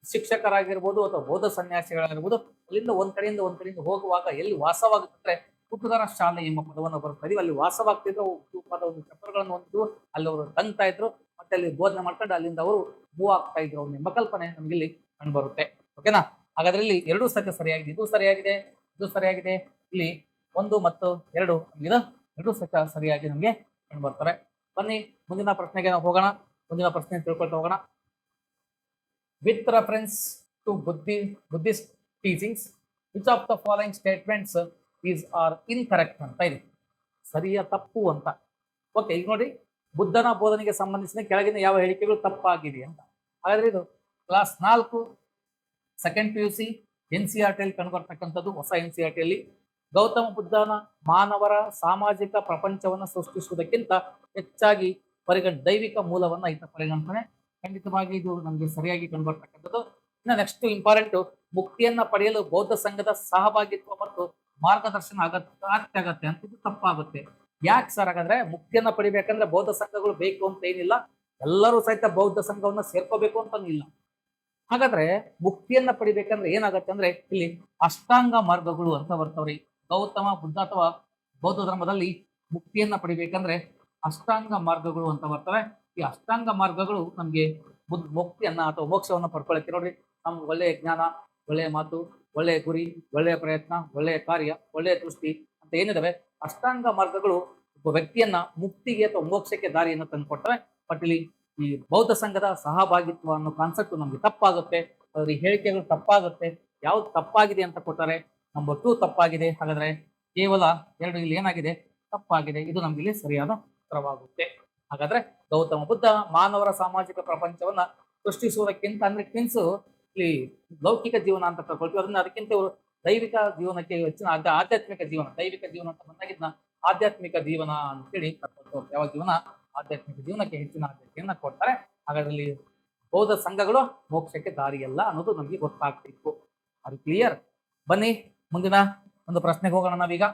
Speaker 1: ಶಿಕ್ಷಕರಾಗಿರ್ಬೋದು ಅಥವಾ ಬೌದ್ಧ ಸನ್ಯಾಸಿಗಳಾಗಿರ್ಬೋದು ಅಲ್ಲಿಂದ ಒಂದ್ ಕಡೆಯಿಂದ ಹೋಗುವಾಗ ಎಲ್ಲಿ ವಾಸವಾಗುತ್ತೆ ಹುಡುಗರ ಶಾಲೆ ಎಂಬ ಪದವನ್ನು ಬರ್ತಾ ಇದೀವಿ. ಅಲ್ಲಿ ವಾಸವಾಗ್ತಿದ್ರು, ಪದ ಒಂದು ಚಪ್ಪರಗಳನ್ನು ಹೊಂದಿದ್ರು, ಅಲ್ಲಿ ಅವರು ತಂಗ್ತಾ ಇದ್ರು, ಮತ್ತೆ ಅಲ್ಲಿ ಬೋಧನೆ ಮಾಡ್ಕೊಂಡು ಅಲ್ಲಿಂದ ಅವರು ಮೂವ್ ಆಗ್ತಾ ಇದ್ರು ಎಂಬ ಕಲ್ಪನೆ ನಮ್ಗೆ ಇಲ್ಲಿ ಕಂಡು ಬರುತ್ತೆ. ಓಕೆನಾ? ಹಾಗಾದ್ರೆ ಇಲ್ಲಿ ಎರಡೂ ಸತ್ಯ ಸರಿಯಾಗಿದೆ, ಇದು ಸರಿಯಾಗಿದೆ. ಇಲ್ಲಿ 1 ಮತ್ತು 2 ಎರಡೂ ಸತ್ಯ ಸರಿಯಾಗಿ ನಮ್ಗೆ ಕಂಡು ಬರ್ತಾರೆ. ಬನ್ನಿ ಮುಂದಿನ ಪ್ರಶ್ನೆಗೆ ನಾವು ಹೋಗೋಣ. ಮುಂದಿನ ಪ್ರಶ್ನೆ ತಿಳ್ಕೊಳ್ತಾ ಹೋಗೋಣ. With reference to Buddhist teachings which of the following statements is are incorrect ಅಂತ ಇದೆ. ಸರಿಯ ತಪ್ಪು ಅಂತ. ಓಕೆ, ಈಗ ನೋಡಿ ಬುದ್ಧನ ಬೋಧನೆಗೆ ಸಂಬಂಧಿಸಿದ ಕೆಳಗಿನ ಯಾವ ಹೇಳಿಕೆಗಳು ತಪ್ಪಾಗಿದೆ ಅಂತ. ಹಾಗಾದ್ರೆ ಇದು ಕ್ಲಾಸ್ 4 ಸೆಕೆಂಡ್ PUC NCERT ಕಂಡು ಬರ್ತಕ್ಕಂಥದ್ದು. ಹೊಸ NCERT ಗೌತಮ ಬುದ್ಧನ ಮಾನವರ ಸಾಮಾಜಿಕ ಪ್ರಪಂಚವನ್ನು ಸೃಷ್ಟಿಸುವುದಕ್ಕಿಂತ ಹೆಚ್ಚಾಗಿ ದೈವಿಕ ಮೂಲವನ್ನ ಈತ ಪರಿಗಣಿಸ್ತಾನೆ. ಖಂಡಿತವಾಗಿ ಇದು ನಮಗೆ ಸರಿಯಾಗಿ ಕಂಡು ಬರ್ತಕ್ಕಂಥದ್ದು. ಇನ್ನು ನೆಕ್ಸ್ಟ್ ಇಂಪಾರ್ಟೆಂಟ್, ಮುಕ್ತಿಯನ್ನ ಪಡೆಯಲು ಬೌದ್ಧ ಸಂಘದ ಸಹಭಾಗಿತ್ವ ಮತ್ತು ಮಾರ್ಗದರ್ಶನ ಅಗತ್ಯ ಅಂತ ಇದು ತಪ್ಪಾಗುತ್ತೆ. ಯಾಕೆ ಸರ್? ಹಾಗಾದ್ರೆ ಮುಕ್ತಿಯನ್ನ ಪಡಿಬೇಕಂದ್ರೆ ಬೌದ್ಧ ಸಂಘಗಳು ಬೇಕು ಅಂತ ಏನಿಲ್ಲ, ಎಲ್ಲರೂ ಸಹಿತ ಬೌದ್ಧ ಸಂಘವನ್ನ ಸೇರ್ಕೋಬೇಕು ಅಂತ ಇಲ್ಲ. ಹಾಗಾದ್ರೆ ಮುಕ್ತಿಯನ್ನ ಪಡಿಬೇಕಂದ್ರೆ ಏನಾಗತ್ತೆ ಅಂದ್ರೆ ಇಲ್ಲಿ ಅಷ್ಟಾಂಗ ಮಾರ್ಗಗಳು ಅಂತ ಬರ್ತವ್ರಿ. ಗೌತಮ ಬುದ್ಧ ಅಥವಾ ಬೌದ್ಧ ಧರ್ಮದಲ್ಲಿ ಮುಕ್ತಿಯನ್ನ ಪಡಿಬೇಕಂದ್ರೆ ಅಷ್ಟಾಂಗ ಮಾರ್ಗಗಳು ಅಂತ ಬರ್ತವೆ. ಈ ಅಷ್ಟಾಂಗ ಮಾರ್ಗಗಳು ನಮ್ಗೆ ಮುಕ್ತಿಯನ್ನ ಅಥವಾ ಮೋಕ್ಷವನ್ನ ಪಡ್ಕೊಳ್ಳಕ್ಕೆ ನೋಡ್ರಿ, ನಮ್ಗೆ ಒಳ್ಳೆಯ ಜ್ಞಾನ, ಒಳ್ಳೆಯ ಮಾತು, ಒಳ್ಳೆಯ ಗುರಿ, ಒಳ್ಳೆಯ ಪ್ರಯತ್ನ, ಒಳ್ಳೆಯ ಕಾರ್ಯ, ಒಳ್ಳೆಯ ದೃಷ್ಟಿ ಅಂತ ಏನಿದಾವೆ ಅಷ್ಟಾಂಗ ಮಾರ್ಗಗಳು ಒಬ್ಬ ವ್ಯಕ್ತಿಯನ್ನ ಮುಕ್ತಿಗೆ ಅಥವಾ ಮೋಕ್ಷಕ್ಕೆ ದಾರಿಯನ್ನು ತಂದುಕೊಡ್ತವೆ. ಬಟ್ ಇಲ್ಲಿ ಈ ಬೌದ್ಧ ಸಂಘದ ಸಹಭಾಗಿತ್ವ ಅನ್ನೋ ಕಾನ್ಸೆಪ್ಟ್ ನಮ್ಗೆ ತಪ್ಪಾಗುತ್ತೆ. ಅದ್ರ ಹೇಳಿಕೆಗಳು ತಪ್ಪಾಗುತ್ತೆ. ಯಾವ್ದು ತಪ್ಪಾಗಿದೆ ಅಂತ ಕೊಟ್ಟಾರೆ? ನಂಬರ್ 2 ತಪ್ಪಾಗಿದೆ. ಹಾಗಾದ್ರೆ ಕೇವಲ 2 ಇಲ್ಲಿ ಏನಾಗಿದೆ? ತಪ್ಪಾಗಿದೆ. ಇದು ನಮ್ಗೆ ಇಲ್ಲಿ ಸರಿಯಾದ ಉತ್ತರವಾಗುತ್ತೆ. ಹಾಗಾದ್ರೆ ಗೌತಮ ಬುದ್ಧ ಮಾನವರ ಸಾಮಾಜಿಕ ಪ್ರಪಂಚವನ್ನ ಸೃಷ್ಟಿಸುವುದಕ್ಕಿಂತ ಅಂದ್ರೆ ಮೀನ್ಸ್ ಇಲ್ಲಿ ಲೌಕಿಕ ಜೀವನ ಅಂತ ತಗೊಳ್ತೀವಿ. ಅದಕ್ಕಿಂತ ಇವರು ದೈವಿಕ ಜೀವನಕ್ಕೆ ಹೆಚ್ಚಿನ ಆಧ್ಯಾತ್ಮಿಕ ಜೀವನ, ದೈವಿಕ ಜೀವನ ಅಂತ ಬಂದಾಗಿದ್ನ ಆಧ್ಯಾತ್ಮಿಕ ಜೀವನ ಅಂತೇಳಿ ಕರ್ಕೊಳ್ತಾರೆ. ಯಾವ ಜೀವನ? ಆಧ್ಯಾತ್ಮಿಕ ಜೀವನಕ್ಕೆ ಹೆಚ್ಚಿನ ಆದ್ಯತೆಯನ್ನ ಕೊಡ್ತಾರೆ. ಹಾಗಾದ್ರೆ ಬೌದ್ಧ ಸಂಘಗಳು ಮೋಕ್ಷಕ್ಕೆ ದಾರಿಯಲ್ಲ ಅನ್ನೋದು ನಮಗೆ ಗೊತ್ತಾಗ್ತಿತ್ತು. ಅದು ಕ್ಲಿಯರ್? ಬನ್ನಿ ಮುಂದಿನ ಒಂದು ಪ್ರಶ್ನೆಗೆ ಹೋಗೋಣ ನಾವೀಗ.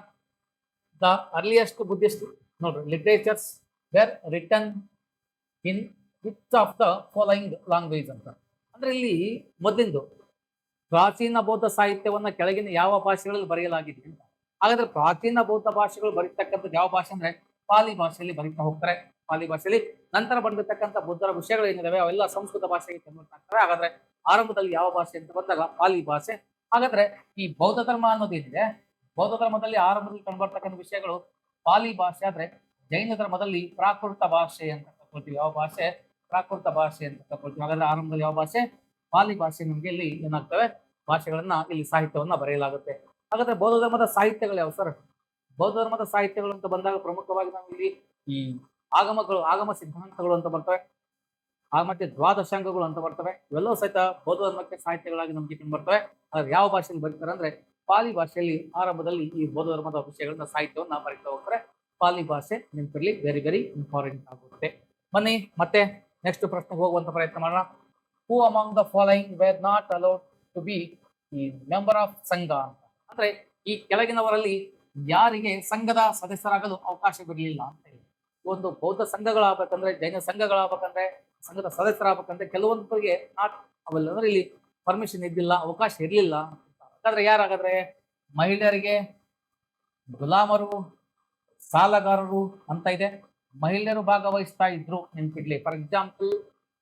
Speaker 1: ದ ಅರ್ಲಿಯೆಸ್ಟ್ ಬುದ್ಧಿಸ್ಟ್ ನೋಡ್ರಿ literatures were written in which of the following language ಅಂತ. ಅಂದ್ರೆ ಇಲ್ಲಿ ಮೊದಲಿಂದು ಪ್ರಾಚೀನ ಬೌದ್ಧ ಸಾಹಿತ್ಯವನ್ನ ಕೆಳಗಿನ ಯಾವ ಭಾಷೆಗಳಲ್ಲಿ ಬರೆಯಲಾಗಿದೆ ಅಂತ. ಹಾಗಾದ್ರೆ ಪ್ರಾಚೀನ ಬೌದ್ಧ ಭಾಷೆಗಳು ಬರೀತಕ್ಕಂಥದ್ದು ಯಾವ ಭಾಷೆ ಅಂದ್ರೆ ಪಾಲಿ ಭಾಷೆಯಲ್ಲಿ ಬರೀತಾ ಹೋಗ್ತಾರೆ. ಪಾಲಿ ಭಾಷೆಯಲ್ಲಿ ನಂತರ ಬಂದಿರತಕ್ಕಂಥ ಬುದ್ಧರ ವಿಷಯಗಳು ಏನಿದಾವೆ ಅವೆಲ್ಲ ಸಂಸ್ಕೃತ ಭಾಷೆಗೆ ಕನ್ವರ್ಟ್ ಆಗ್ತವೆ. ಹಾಗಾದ್ರೆ ಆರಂಭದಲ್ಲಿ ಯಾವ ಭಾಷೆ ಅಂತ ಬಂದಾಗ ಪಾಲಿ ಭಾಷೆ. ಹಾಗಾದ್ರೆ ಈ ಬೌದ್ಧ ಧರ್ಮ ಅನ್ನೋದೇನಿದೆ, ಬೌದ್ಧ ಧರ್ಮದಲ್ಲಿ ಆರಂಭದಲ್ಲಿ ಕಂಡುಬರ್ತಕ್ಕಂಥ ವಿಷಯಗಳು ಪಾಲಿ ಭಾಷೆ ಆದ್ರೆ ಜೈನ ಧರ್ಮದಲ್ಲಿ ಪ್ರಾಕೃತ ಭಾಷೆ ಅಂತ ತಗೊಳ್ತೀವಿ. ಯಾವ ಭಾಷೆ? ಪ್ರಾಕೃತ ಭಾಷೆ ಅಂತ ತಗೊಳ್ತೀವಿ. ಹಾಗಾದ್ರೆ ಆರಂಭದಲ್ಲಿ ಯಾವ ಭಾಷೆ? ಪಾಲಿ ಭಾಷೆ. ನಮ್ಗೆ ಇಲ್ಲಿ ಏನಾಗ್ತವೆ? ಭಾಷೆಗಳನ್ನ ಇಲ್ಲಿ ಸಾಹಿತ್ಯವನ್ನ ಬರೆಯಲಾಗುತ್ತೆ. ಹಾಗಾದ್ರೆ ಬೌದ್ಧ ಧರ್ಮದ ಸಾಹಿತ್ಯಗಳು ಯಾವ ಸರ್? ಬೌದ್ಧ ಧರ್ಮದ ಸಾಹಿತ್ಯಗಳು ಅಂತ ಬಂದಾಗ ಪ್ರಮುಖವಾಗಿ ನಾವು ಇಲ್ಲಿ ಈ ಆಗಮ ಸಿದ್ಧಾಂತಗಳು ಅಂತ ಬರ್ತವೆ, ಮತ್ತೆ ದ್ವಾದಶಾಂಗಗಳು ಅಂತ ಬರ್ತವೆ. ಇವೆಲ್ಲವೂ ಸಹಿತ ಬೌದ್ಧ ಧರ್ಮಕ್ಕೆ ಸಾಹಿತ್ಯಗಳಾಗಿ ನಮ್ಗೆ ಕಂಡು ಬರ್ತವೆ. ಆದ್ರೆ ಯಾವ ಭಾಷೆಯಲ್ಲಿ ಬರೀತಾರೆ ಅಂದ್ರೆ ಪಾಲಿ ಭಾಷೆಯಲ್ಲಿ ಆರಂಭದಲ್ಲಿ ಈ ಬೌದ್ಧ ಧರ್ಮದ ವಿಷಯಗಳನ್ನ ಸಾಹಿತ್ಯವನ್ನ ಬರೀತಾ ಹೋಗ್ತಾರೆ. ಪಾಲಿ ಭಾಷೆ ನೆನಪಿರ್ಲಿ, ವೆರಿ ವೆರಿ ಇಂಪಾರ್ಟೆಂಟ್ ಆಗುತ್ತೆ. ಬನ್ನಿ ಮತ್ತೆ ನೆಕ್ಸ್ಟ್ ಪ್ರಶ್ನೆಗೆ ಹೋಗುವಂತ ಪ್ರಯತ್ನ ಮಾಡೋಣ. Who among the following were not allowed to be ಈ ಮೆಂಬರ್ ಆಫ್ ಸಂಘ ಅಂತ. ಅಂದ್ರೆ ಈ ಕೆಳಗಿನವರಲ್ಲಿ ಯಾರಿಗೆ ಸಂಘದ ಸದಸ್ಯರಾಗಲು ಅವಕಾಶವಿರಲಿಲ್ಲ ಅಂತ ಹೇಳಿ. ಒಂದು ಬೌದ್ಧ ಸಂಘಗಳಾಗಬೇಕಂದ್ರೆ, ಜೈನ ಸಂಘಗಳಾಗಬೇಕಂದ್ರೆ, ಸಂಘದ ಸದಸ್ಯರಾಗಬೇಕಂದ್ರೆ ಕೆಲವೊಂದರಿಗೆ ಅವೆಲ್ಲ ಅಂದ್ರೆ ಇಲ್ಲಿ ಪರ್ಮಿಷನ್ ಇದ್ದಿಲ್ಲ, ಅವಕಾಶ ಇರಲಿಲ್ಲ. ಹಾಗಾದ್ರೆ ಯಾರಾಗಾದ್ರೆ ಮಹಿಳೆಯರಿಗೆ ಗುಲಾಮರು, ಸಾಲಗಾರರು ಅಂತ ಇದೆ. ಮಹಿಳೆಯರು ಭಾಗವಹಿಸ್ತಾ ಇದ್ರು ನೆನ್ಪಿಡ್ಲಿ. ಫಾರ್ ಎಕ್ಸಾಂಪಲ್,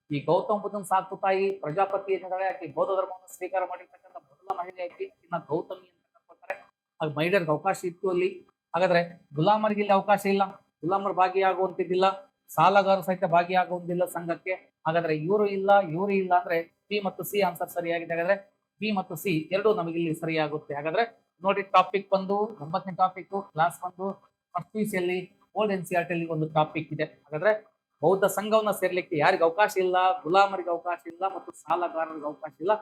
Speaker 1: ಈ ಗೌತಮ ಬುದ್ಧನ ಸಾಕು ತಾಯಿ ಪ್ರಜಾಪತಿ ಏನಿದ್ದಾಳೆ, ಆಕೆ ಬೌದ್ಧ ಧರ್ಮವನ್ನು ಸ್ವೀಕಾರ ಮಾಡಿರ್ತಕ್ಕಂಥ ಮೊದಲ ಮಹಿಳೆ ಆಕಿ, ಇನ್ನ ಗೌತಮಿ ಅಂತ ಕರ್ಕೊಳ್ತಾರೆ. ಅದು ಮಹಿಳೆಯರಿಗೆ ಅವಕಾಶ ಇತ್ತು ಅಲ್ಲಿ. ಹಾಗಾದ್ರೆ ಗುಲಾಮರಿಗೆ ಇಲ್ಲಿ ಅವಕಾಶ ಇಲ್ಲ, ಗುಲಾಮರು ಭಾಗಿಯಾಗುವಂತಿದ್ದಿಲ್ಲ, ಸಾಲಗಾರರು ಸಹಿತ ಭಾಗಿಯಾಗುವಂತಿಲ್ಲ ಸಂಘಕ್ಕೆ. ಹಾಗಾದ್ರೆ ಇವರು ಇಲ್ಲ, ಇವರು ಇಲ್ಲ ಅಂದ್ರೆ ಬಿ ಮತ್ತು ಸಿ ಆನ್ಸರ್ ಸರಿಯಾಗಿದೆ. ಹಾಗಾದ್ರೆ ಬಿ ಮತ್ತು ಸಿ ಎರಡು ನಮಗೆ ಇಲ್ಲಿ ಸರಿಯಾಗುತ್ತೆ. ಹಾಗಾದ್ರೆ ನೋಡಿ, ಟಾಪಿಕ್ ಬಂದು 9ನೇ ಟಾಪಿಕ್, ಕ್ಲಾಸ್ ಬಂದು ಫಸ್ಟ್ PUC ಓಲ್ಡ್ NCERT ಅಲ್ಲಿ ಒಂದು ಟಾಪಿಕ್ ಇದೆ. ಹಾಗಾದ್ರೆ ಬೌದ್ಧ ಸಂಘವನ್ನ ಸೇರ್ಲಿಕ್ಕೆ ಯಾರಿಗೆ ಅವಕಾಶ ಇಲ್ಲ, ಗುಲಾಮರಿಗೆ ಅವಕಾಶ ಇಲ್ಲ ಮತ್ತು ಸಾಲಗಾರರಿಗೆ ಅವಕಾಶ ಇಲ್ಲ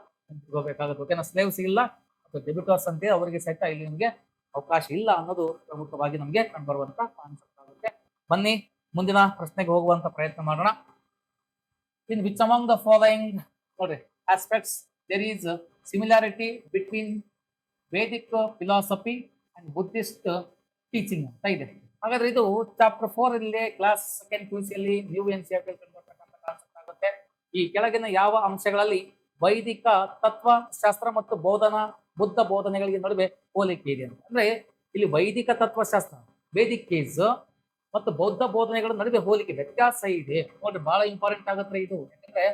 Speaker 1: ಹೋಗ್ಬೇಕಾಗುತ್ತೆ. ಓಕೆನಾ? ಸ್ಲೇವ್ಸ್ ಇಲ್ಲ ಮತ್ತು ಡೆಬಿಟರ್ಸ್ ಅಂತ ಅವರಿಗೆ ಸಹಿತ ಇಲ್ಲಿ ನಿಮಗೆ ಅವಕಾಶ ಇಲ್ಲ ಅನ್ನೋದು ಪ್ರಮುಖವಾಗಿ ನಮಗೆ ಕಂಡುಬರುವಂತ ಕಾನ್ಸೆಪ್ಟ್ ಆಗುತ್ತೆ. ಬನ್ನಿ ಮುಂದಿನ ಪ್ರಶ್ನೆಗೆ ಹೋಗುವಂತ ಪ್ರಯತ್ನ ಮಾಡೋಣ. In which among the following ನೋಡ್ರಿ aspects there is similarity between Vedic philosophy and Buddhist teaching ಅಂತ ಇದೆ. ಹಾಗಾದ್ರೆ ಇದು ಚಾಪ್ಟರ್ 4 ಇಲ್ಲಿ class 2nd PUC new NCERT ಕಂಡುಬರ್ತಕ್ಕಂಥ ಕಾನ್ಸೆಪ್ಟ್ ಆಗುತ್ತೆ. ಈ ಕೆಳಗಿನ ಯಾವ ಅಂಶಗಳಲ್ಲಿ ವೈದಿಕ ತತ್ವಶಾಸ್ತ್ರ ಮತ್ತು ಬುದ್ಧ ಬೋಧನೆಗಳಿಗೆ ನಡುವೆ ಹೋಲಿಕೆ ಇದೆ ಅಂತ. ಅಂದ್ರೆ ಇಲ್ಲಿ ವೈದಿಕ ತತ್ವಶಾಸ್ತ್ರ ವೇದಿಕ್ ಕೇಸ್ ಮತ್ತು ಬೌದ್ಧ ಬೋಧನೆಗಳ ನಡುವೆ ಹೋಲಿಕೆ, ವ್ಯತ್ಯಾಸ ಇದೆ ನೋಡ್ರಿ. ಬಹಳ ಇಂಪಾರ್ಟೆಂಟ್ ಆಗುತ್ತೆ ಇದು. ಯಾಕಂದ್ರೆ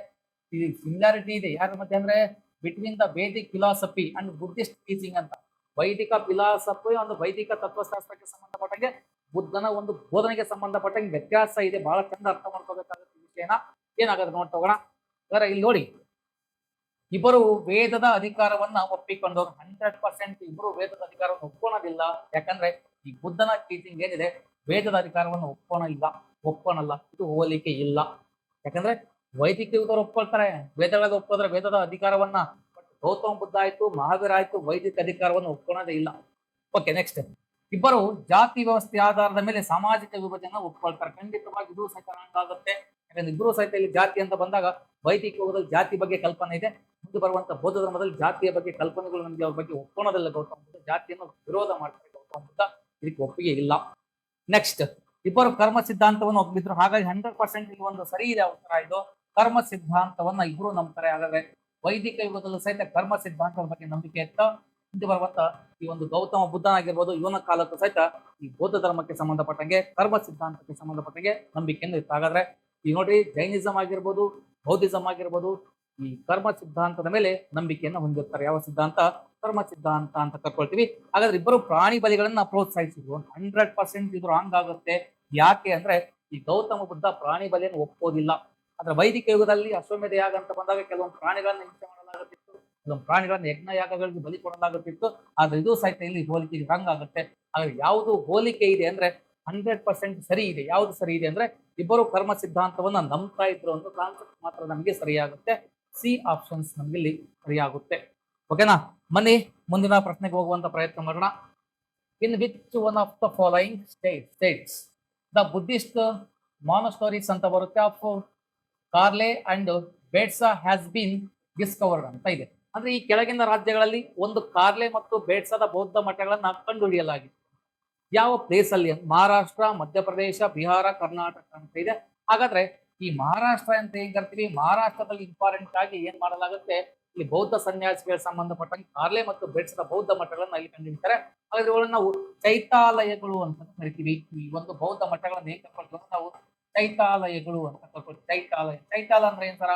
Speaker 1: ಈ ಸಿಮಿಲಾರಿಟಿ ಇದೆ ಯಾರ ಮಧ್ಯೆ ಅಂದ್ರೆ between the Vedic philosophy and Buddhist teaching ಅಂತ. ವೈದಿಕ ಫಿಲಾಸಫಿ ಒಂದು ವೈದಿಕ ತತ್ವಶಾಸ್ತ್ರಕ್ಕೆ ಸಂಬಂಧಪಟ್ಟಂಗೆ, ಬುದ್ಧನ ಒಂದು ಬೋಧನೆಗೆ ಸಂಬಂಧಪಟ್ಟಂಗೆ ವ್ಯತ್ಯಾಸ ಇದೆ. ಬಹಳ ಚಂದ ಅರ್ಥ ಮಾಡ್ಕೋಬೇಕಾಗುತ್ತೆ ವಿಷಯನ. ಏನಾಗುತ್ತೆ ನೋಡ್ತಾ ಹೋಗೋಣ. ಅಂದ್ರೆ ಇಲ್ಲಿ ನೋಡಿ, ಇಬ್ಬರು ವೇದದ ಅಧಿಕಾರವನ್ನ ಒಪ್ಪಿಕೊಂಡವರು 100% ಇಬ್ಬರು ವೇದದ ಅಧಿಕಾರವನ್ನು ಒಪ್ಕೊಳ್ಳೋದಿಲ್ಲ. ಯಾಕಂದ್ರೆ ಈ ಬುದ್ಧನ ಟೀಚಿಂಗ್ ಏನಿದೆ ವೇದದ ಅಧಿಕಾರವನ್ನು ಒಪ್ಕೊಳಲ್ಲ. ಇದು ಹೋಲಿಕೆ ಇಲ್ಲ. ಯಾಕಂದ್ರೆ ವೈದಿಕ ಯುಗದವರು ಒಪ್ಕೊಳ್ತಾರೆ, ವೇದಗಳ ಒಪ್ಪೋದ್ರೆ ವೇದದ ಅಧಿಕಾರವನ್ನ. ಗೌತಮ ಬುದ್ಧ ಆಯ್ತು, ಮಹಾವೀರ ಆಯ್ತು, ವೈದಿಕ ಅಧಿಕಾರವನ್ನು ಒಪ್ಕೊಳ್ಳೋದೇ ಇಲ್ಲ. ಓಕೆ, ನೆಕ್ಸ್ಟ್, ಇಬ್ಬರು ಜಾತಿ ವ್ಯವಸ್ಥೆ ಆಧಾರದ ಮೇಲೆ ಸಾಮಾಜಿಕ ವಿಭಜನೆ ಒಪ್ಕೊಳ್ತಾರೆ. ಖಂಡಿತವಾಗಿ ಇದು ಸಹಿತ ಆಗುತ್ತೆ. ಯಾಕಂದ್ರೆ ಇಬ್ಬರು ಸಹಿತ ಇಲ್ಲಿ ಜಾತಿ ಅಂತ ಬಂದಾಗ ವೈದಿಕ ಯುಗದಲ್ಲಿ ಜಾತಿ ಬಗ್ಗೆ ಕಲ್ಪನೆ ಇದೆ, ಮುಂದೆ ಬರುವಂತ ಬೌದ್ಧ ಧರ್ಮದಲ್ಲಿ ಜಾತಿಯ ಬಗ್ಗೆ ಕಲ್ಪನೆಗಳು ನಮಗೆ ಅವ್ರ ಬಗ್ಗೆ ಒಪ್ಕೊಳ್ಳೋದಿಲ್ಲ. ಗೌತಮ ಬುದ್ಧ ಜಾತಿಯನ್ನು ವಿರೋಧ ಮಾಡ್ತಾರೆ, ಗೌತಮ ಬುದ್ಧ ಇದಕ್ಕೆ ಒಪ್ಪಿಗೆ ಇಲ್ಲ. ನೆಕ್ಸ್ಟ್, ಇಬ್ಬರು ಕರ್ಮ ಸಿದ್ಧಾಂತವನ್ನು ಒಪ್ಪಿದ್ರು. ಹಾಗಾಗಿ 100% ಇಲ್ಲಿ ಒಂದು ಸರಿ ಇದೆ ಉತ್ತರ. ಇದು ಕರ್ಮ ಸಿದ್ಧಾಂತವನ್ನ ಇಬ್ರು ನಂಬ್ತಾರೆ. ಹಾಗಾದ್ರೆ ವೈದಿಕ ಯುಗದಲ್ಲೂ ಸಹಿತ ಕರ್ಮ ಸಿದ್ಧಾಂತದ ಬಗ್ಗೆ ನಂಬಿಕೆ ಇತ್ತು. ಮುಂದೆ ಬರುವಂತ ಈ ಒಂದು ಗೌತಮ ಬುದ್ಧನಾಗಿರ್ಬೋದು, ಇವನ ಕಾಲಕ್ಕೂ ಸಹಿತ ಈ ಬೌದ್ಧ ಧರ್ಮಕ್ಕೆ ಸಂಬಂಧಪಟ್ಟಂಗೆ ಕರ್ಮ ಸಿದ್ಧಾಂತಕ್ಕೆ ಸಂಬಂಧಪಟ್ಟಂಗೆ ನಂಬಿಕೆಯನ್ನು ಇತ್ತು. ಹಾಗಾದ್ರೆ ಈ ನೋಡ್ರಿ, ಜೈನಿಸಂ ಆಗಿರ್ಬೋದು, ಬೌದ್ಧಿಸಂ ಆಗಿರ್ಬೋದು, ಈ ಕರ್ಮ ಸಿದ್ಧಾಂತದ ಮೇಲೆ ನಂಬಿಕೆಯನ್ನು ಹೊಂದಿರ್ತಾರೆ. ಯಾವ ಸಿದ್ಧಾಂತ? ಕರ್ಮ ಸಿದ್ಧಾಂತ ಅಂತ ಕರ್ಕೊಳ್ತೀವಿ. ಹಾಗಾದ್ರೆ ಇಬ್ಬರು ಪ್ರಾಣಿ ಬಲಿಗಳನ್ನ ಪ್ರೋತ್ಸಾಹಿಸಿದ್ರು. 100% ಇದು ರಾಂಗ್ ಆಗುತ್ತೆ. ಯಾಕೆ ಅಂದ್ರೆ ಈ ಗೌತಮ ಬುದ್ಧ ಪ್ರಾಣಿ ಬಲಿಯನ್ನು ಒಪ್ಪೋದಿಲ್ಲ. ಆದ್ರೆ ವೈದಿಕ ಯುಗದಲ್ಲಿ ಅಶ್ವಮೇಧ ಯಾಗ ಅಂತ ಬಂದಾಗ ಕೆಲವೊಂದು ಪ್ರಾಣಿಗಳನ್ನ ಹಿಂಸೆ ಮಾಡಲಾಗುತ್ತಿತ್ತು, ಕೆಲವೊಂದು ಪ್ರಾಣಿಗಳನ್ನ ಯಜ್ಞ ಯಾಗಗಳಿಗೆ ಬಲಿ ಕೊಡಲಾಗುತ್ತಿತ್ತು. ಆದ್ರೆ ಇದು ಸಹಿತ ಇಲ್ಲಿ ಹೋಲಿಕೆ ರಾಂಗ್ ಆಗುತ್ತೆ. ಆದ್ರೆ ಯಾವುದು ಹೋಲಿಕೆ ಇದೆ ಅಂದ್ರೆ 100% ಸರಿ ಇದೆ. ಯಾವುದು ಸರಿ ಇದೆ ಅಂದ್ರೆ ಇಬ್ಬರು ಕರ್ಮ ಸಿದ್ಧಾಂತವನ್ನ ನಂಬ್ತಾ ಇದ್ರು ಅಂತ ಕಾನ್ಸೆಪ್ಟ್ ಮಾತ್ರ ನಮಗೆ ಸರಿಯಾಗುತ್ತೆ. ಸಿ ಆಪ್ಷನ್ಸ್ ನಮ್ಗೆ ಇಲ್ಲಿ ಸರಿಯಾಗುತ್ತೆ. ಓಕೆನಾ? ಬನ್ನಿ ಮುಂದಿನ ಪ್ರಶ್ನೆಗೆ ಹೋಗುವಂತ ಪ್ರಯತ್ನ ಮಾಡೋಣ. In which one of the following states the Buddhist monasteries ಅಂತ ಬರುತ್ತೆ of Karle and Bedsa has been discovered ಅಂತ ಇದೆ. ಅಂದ್ರೆ ಈ ಕೆಳಗಿನ ರಾಜ್ಯಗಳಲ್ಲಿ ಒಂದು ಕಾರ್ಲೆ ಮತ್ತು ಬೇಟ್ಸಾದ ಬೌದ್ಧ ಮಠಗಳನ್ನ ಕಂಡುಹಿಡಿಯಲಾಗಿದೆ. ಯಾವ ಪ್ಲೇಸ್ ಅಲ್ಲಿ? ಮಹಾರಾಷ್ಟ್ರ, ಮಧ್ಯಪ್ರದೇಶ, ಬಿಹಾರ, ಕರ್ನಾಟಕ ಅಂತ ಇದೆ. ಹಾಗಾದ್ರೆ ಈ ಮಹಾರಾಷ್ಟ್ರ ಅಂತ ಏನ್ ಕರ್ತೀವಿ, ಮಹಾರಾಷ್ಟ್ರದಲ್ಲಿ ಇಂಪಾರ್ಟೆಂಟ್ ಆಗಿ ಏನ್ ಮಾಡಲಾಗುತ್ತೆ, ಇಲ್ಲಿ ಬೌದ್ಧ ಸನ್ಯಾಸಿಗಳಿಗೆ ಸಂಬಂಧಪಟ್ಟಂಗೆ ಕಾರ್ಲೆ ಮತ್ತು ಬೇಟ್ಸದ ಬೌದ್ಧ ಮಠಗಳನ್ನ ಇಲ್ಲಿ ಕಂಡುಹಿಡಿತಾರೆ. ಹಾಗಾದ್ರೆ ಇವುಗಳನ್ನ ನಾವು ಚೈತಾಲಯಗಳು ಅಂತ ಕರಿತೀವಿ. ಈ ಒಂದು ಬೌದ್ಧ ಮಠಗಳನ್ನ ಏನ್ ಕರ್ಕೊಳ್ತೀವಿ ನಾವು ಚೈತಾಲಯಗಳು ಅಂತ ಕರ್ಕೊಳ್ತೀವಿ. ಚೈತಾಲ ಅಂದ್ರೆ ಏನ್ ಸರ?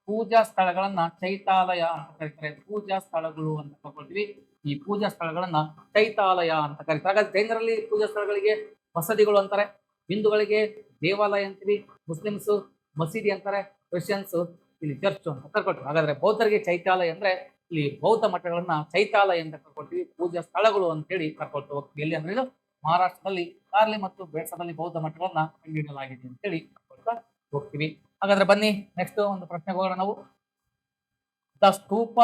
Speaker 1: ಪೂಜಾ ಸ್ಥಳಗಳನ್ನ ಚೈತಾಲಯ ಅಂತ ಕರೀತಾರೆ. ಪೂಜಾ ಸ್ಥಳಗಳು ಅಂತ ಕರ್ಕೊಳ್ತೀವಿ. ಈ ಪೂಜಾ ಸ್ಥಳಗಳನ್ನ ಚೈತಾಲಯ ಅಂತ ಕರೀತಾರೆ. ಹಾಗಾದ್ರೆ ಜೈನರಲ್ಲಿ ಪೂಜಾ ಸ್ಥಳಗಳಿಗೆ ಬಸದಿಗಳು ಅಂತಾರೆ, ಹಿಂದೂಗಳಿಗೆ ದೇವಾಲಯ ಅಂತೀವಿ, ಮುಸ್ಲಿಮ್ಸ್ ಮಸೀದಿ ಅಂತಾರೆ, ಕ್ರಿಶ್ಚಿಯನ್ಸ್ ಇಲ್ಲಿ ಚರ್ಚ್ ಅಂತ ಕರ್ಕೊಳ್ತೀವಿ. ಹಾಗಾದ್ರೆ ಬೌದ್ಧರಿಗೆ ಚೈತ್ಯಾಲಯ ಅಂದ್ರೆ ಇಲ್ಲಿ ಬೌದ್ಧ ಮಠಗಳನ್ನ ಚೈತ್ಯಾಲಯ ಅಂತ ಕರ್ಕೊಳ್ತೀವಿ, ಪೂಜಾ ಸ್ಥಳಗಳು ಅಂತ ಹೇಳಿ ಕರ್ಕೊಳ್ತಾ ಹೋಗ್ತೀವಿ. ಎಲ್ಲಿ ಅಂದ್ರೆ ಇದು ಮಹಾರಾಷ್ಟ್ರದಲ್ಲಿ ಕಾರ್ಲೆ ಮತ್ತು ಬೇಟ್ಸಾದಲ್ಲಿ ಬೌದ್ಧ ಮಠಗಳನ್ನ ಕಂಡುಹಿಡಿಯಲಾಗಿದೆ ಅಂತ ಹೇಳಿ ಕರ್ಕೊಳ್ತಾ ಹೋಗ್ತೀವಿ. ಹಾಗಾದ್ರೆ ಬನ್ನಿ ನೆಕ್ಸ್ಟ್ ಒಂದು ಪ್ರಶ್ನೆಗೆ ಹೋಗೋಣ ನಾವು. The stupa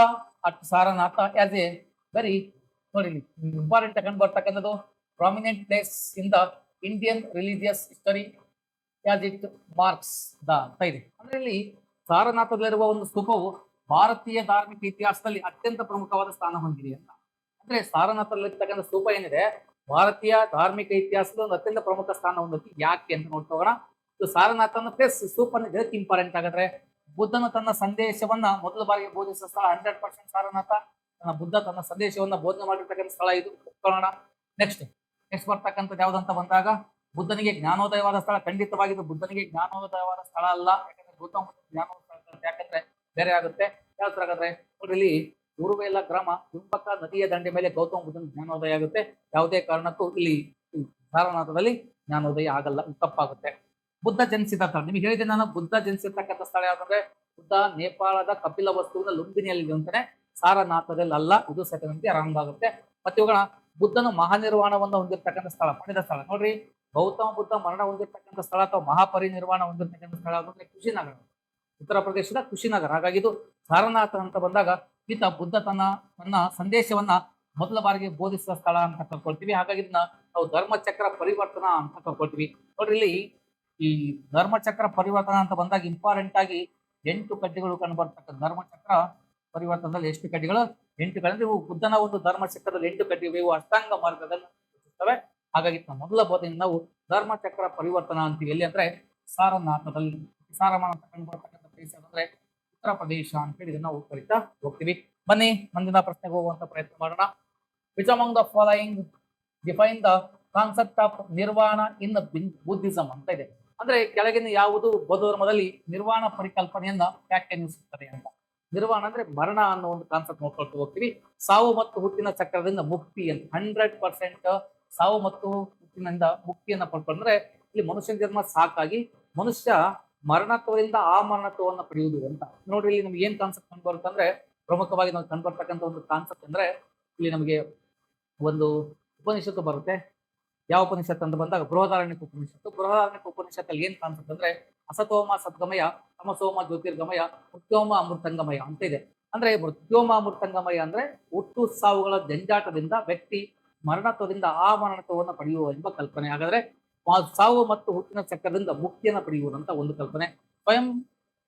Speaker 1: at Sarnath as A very ನೋಡಿ ಇಂಪಾರ್ಟೆಂಟ್ ಕಂಡು ಬರ್ತಕ್ಕಂಥದ್ದು prominent place in the Indian religious history as it marks the ಅಂತ ಇದೆ. ಅಂದ್ರೆ ಇಲ್ಲಿ ಸಾರನಾಥದಲ್ಲಿರುವ ಒಂದು ಸ್ತೂಪವು ಭಾರತೀಯ ಧಾರ್ಮಿಕ ಇತಿಹಾಸದಲ್ಲಿ ಅತ್ಯಂತ ಪ್ರಮುಖವಾದ ಸ್ಥಾನ ಹೊಂದಿದೆ ಅಂತ. ಅಂದ್ರೆ ಸಾರನಾಥದಲ್ಲಿರ್ತಕ್ಕಂಥ ಸ್ತೂಪ ಏನಿದೆ ಭಾರತೀಯ ಧಾರ್ಮಿಕ ಇತಿಹಾಸದ ಒಂದು ಅತ್ಯಂತ ಪ್ರಮುಖ ಸ್ಥಾನ ಹೊಂದತಿ. ಯಾಕೆ ಅಂತ ನೋಡ್ತಾ ಹೋಗೋಣ. ಇದು ಸಾರನಾಥನ ಪ್ಲೇಸ್ ಸೂಪರ್ ಇದಕ್ಕೆ ಇಂಪಾರ್ಟೆಂಟ್ ಆಗಿದ್ರೆ ಬುದ್ಧನು ತನ್ನ ಸಂದೇಶವನ್ನ ಮೊದಲ ಬಾರಿಗೆ ಬೋಧಿಸಿದ ಸ್ಥಳ 100% ಸಾರನಾಥ. ಬುದ್ಧ ತನ್ನ ಸಂದೇಶವನ್ನ ಬೋಧನೆ ಮಾಡಿರ್ತಕ್ಕಂಥ ಸ್ಥಳ ಇದು. ನೆಕ್ಸ್ಟ್ ಬರ್ತಕ್ಕಂಥದ್ದು ಯಾವ್ದಂತ ಬಂದಾಗ ಬುದ್ಧನಿಗೆ ಜ್ಞಾನೋದಯವಾದ ಸ್ಥಳ. ಖಂಡಿತವಾಗಿದ್ದು ಬುದ್ಧನಿಗೆ ಜ್ಞಾನೋದಯವಾದ ಸ್ಥಳ ಅಲ್ಲ. ಯಾಕಂದ್ರೆ ಗೌತಮ ಜ್ಞಾನೋದಯ ಯಾಕಂದ್ರೆ ಬೇರೆ ಆಗುತ್ತೆ. ಯಾವ ತರ ಹಾಗಾದ್ರೆ ನೋಡ್ರಿ, ಉರುವೇಲ ಗ್ರಾಮ ಕುಂಭಕ ನದಿಯ ದಂಡೆ ಮೇಲೆ ಗೌತಮ ಬುದ್ಧನ ಜ್ಞಾನೋದಯ ಆಗುತ್ತೆ. ಯಾವುದೇ ಕಾರಣಕ್ಕೂ ಇಲ್ಲಿ ಸಾರನಾಥದಲ್ಲಿ ಜ್ಞಾನೋದಯ ಆಗಲ್ಲ, ತಪ್ಪಾಗುತ್ತೆ. ಬುದ್ಧ ಜನಿಸಿದ ಸ್ಥಳ ನಿಮಗೆ ಹೇಳಿದೆ ನಾನು. ಬುದ್ಧ ಜನಿಸಿರ್ತಕ್ಕಂಥ ಸ್ಥಳ ಯಾವ್ದಂದ್ರೆ ಬುದ್ಧ ನೇಪಾಳದ ಕಪಿಲ ವಸ್ತುವಿನ ಲುಂಬಿನಿಯಲ್ಲಿ ಅಂತಾನೆ, ಸಾರನಾಥದಲ್ಲಿ ಅಲ್ಲ. ಇದು ಸೆಕೆಂಡ್ ರಾಂಗ್ ಆಗುತ್ತೆ. ಮತ್ತೆ ಇವಾಗ ಬುದ್ಧನು ಮಹಾನಿರ್ವಾಣವನ್ನು ಹೊಂದಿರತಕ್ಕಂಥ ಸ್ಥಳ, ಪಡೆದ ಸ್ಥಳ ನೋಡ್ರಿ. ಗೌತಮ ಬುದ್ಧ ಮರಣ ಹೊಂದಿರತಕ್ಕಂಥ ಸ್ಥಳ ಅಥವಾ ಮಹಾಪರಿನಿರ್ವಾಣ ಹೊಂದಿರತಕ್ಕಂಥ ಸ್ಥಳ ಅಂದ್ರೆ ಕುಶಿನಗರ, ಉತ್ತರ ಪ್ರದೇಶದ ಕುಶಿನಗರ. ಹಾಗಾಗಿ ಇದು ಸಾರನಾಥ ಅಂತ ಬಂದಾಗ ಈತ ಬುದ್ಧ ತನ್ನ ಸಂದೇಶವನ್ನ ಮೊದಲ ಬಾರಿಗೆ ಬೋಧಿಸಿದ ಸ್ಥಳ ಅಂತ ಕರ್ಕೊಳ್ತೀವಿ. ಹಾಗಾಗಿ ಇದನ್ನ ನಾವು ಧರ್ಮಚಕ್ರ ಪರಿವರ್ತನ ಅಂತ ಕರ್ಕೊಳ್ತೀವಿ. ನೋಡ್ರಿ, ಇಲ್ಲಿ ಈ ಧರ್ಮಚಕ್ರ ಪರಿವರ್ತನ ಅಂತ ಬಂದಾಗ ಇಂಪಾರ್ಟೆಂಟ್ ಆಗಿ 8 ಕಡ್ಡಿಗಳು ಕಂಡು ಬರ್ತಕ್ಕಂಥ ಧರ್ಮಚಕ್ರ ಪರಿವರ್ತನದಲ್ಲಿ ಎಷ್ಟು ಕಡ್ಡಿಗಳು? 8 ಕಡ್ಡಿ. ಇವು ಬುದ್ಧನ ಒಂದು ಧರ್ಮಚಕ್ರದಲ್ಲಿ 8 ಕಡ್ಡಿಗಳು, ಇವು ಅಷ್ಟಾಂಗ ಮಾರ್ಗದಲ್ಲಿ ಸೂಚಿಸುತ್ತವೆ. ಹಾಗಾಗಿ ಮೊದಲ ಬೋಧನೆಯಿಂದ ನಾವು ಧರ್ಮಚಕ್ರ ಪರಿವರ್ತನ ಅಂತೀವಿ. ಎಲ್ಲಿ ಅಂದ್ರೆ ಸಾರನಾಥದಲ್ಲಿ. ಸಾರಮಾನ ಅಂತ ಕಂಡು ಬರ್ತಕ್ಕಂಥ ಪ್ರದೇಶ ಅಂದ್ರೆ ಉತ್ತರ ಪ್ರದೇಶ ಅಂತ ಹೇಳಿ ನಾವು ಕರಿತಾ ಹೋಗ್ತೀವಿ. ಬನ್ನಿ ಮುಂದಿನ ಪ್ರಶ್ನೆಗೆ ಹೋಗುವಂತ ಪ್ರಯತ್ನ ಮಾಡೋಣ. Which among the following define the concept of nirvana in Buddhism ಅಂತ ಇದೆ. ಅಂದ್ರೆ ಕೆಳಗಿನ ಯಾವುದು ಬೌದ್ಧ ಧರ್ಮದಲ್ಲಿ ನಿರ್ವಾಣ ಪರಿಕಲ್ಪನೆಯನ್ನ ವ್ಯಾಖ್ಯಾನಿಸುತ್ತದೆ ಅಂತ. ನಿರ್ವಾಣ ಅಂದ್ರೆ ಮರಣ ಅನ್ನೋ ಒಂದು ಕಾನ್ಸೆಪ್ಟ್ ನೋಡ್ಕೊಳ್ತಾ ಹೋಗ್ತೀವಿ. ಸಾವು ಮತ್ತು ಹುಟ್ಟಿನ ಚಕ್ರದಿಂದ ಮುಕ್ತಿ ಅಂತ 100% ಸಾವು ಮತ್ತು ಹುಟ್ಟಿನಿಂದ ಮುಕ್ತಿಯನ್ನ ಪಡ್ಕೊಂಡ್ರೆ ಇಲ್ಲಿ ಮನುಷ್ಯನ ಜನ್ಮ ಸಾಕಾಗಿ ಮನುಷ್ಯ ಮರಣತ್ವದಿಂದ ಆ ಮರಣತ್ವವನ್ನು ಪಡೆಯುವುದು ಅಂತ. ನೋಡ್ರಿ, ಇಲ್ಲಿ ನಮ್ಗೆ ಏನ್ ಕಾನ್ಸೆಪ್ಟ್ ಕಂಡು ಬರುತ್ತೆ ಅಂದ್ರೆ ಪ್ರಮುಖವಾಗಿ ನಾವು ಕಂಡು ಬರ್ತಕ್ಕಂಥ ಒಂದು ಕಾನ್ಸೆಪ್ಟ್ ಅಂದ್ರೆ ಇಲ್ಲಿ ನಮಗೆ ಒಂದು ಉಪನಿಷತ್ತು ಬರುತ್ತೆ. ಯಾವ ಉಪನಿಷತ್ತು ಅಂತ ಬಂದಾಗ ಬೃಹದಾರಣ್ಯಕ ಉಪನಿಷತ್ತು. ಬೃಹದಾರಣ್ಯಕ ಉಪನಿಷತ್ತಲ್ಲಿ ಏನ್ ಕಾನ್ಸೆಪ್ಟ್ ಅಂದ್ರೆ ಅಸತೋಮ ಸದ್ಗಮಯ, ತಮಸೋಮ ಜ್ಯೋತಿರ್ಗಮಯ, ಮೃತ್ಯೋಮ ಅಮೃತಂಗಮಯ ಅಂತ ಇದೆ. ಅಂದ್ರೆ ಮೃತ್ಯೋಮ ಅಮೃತಂಗಮಯ ಅಂದ್ರೆ ಹುಟ್ಟು ಸಾವುಗಳ ಜಂಜಾಟದಿಂದ ವ್ಯಕ್ತಿ ಮರಣತ್ವದಿಂದ ಆ ಮರಣತ್ವವನ್ನು ಪಡೆಯುವ ಎಂಬ ಕಲ್ಪನೆ. ಹಾಗಾದ್ರೆ ಸಾವು ಮತ್ತು ಹುಟ್ಟಿನ ಚಕ್ರದಿಂದ ಮುಕ್ತಿಯನ್ನು ಪಡೆಯುವುದಂತ ಒಂದು ಕಲ್ಪನೆ. ಸ್ವಯಂ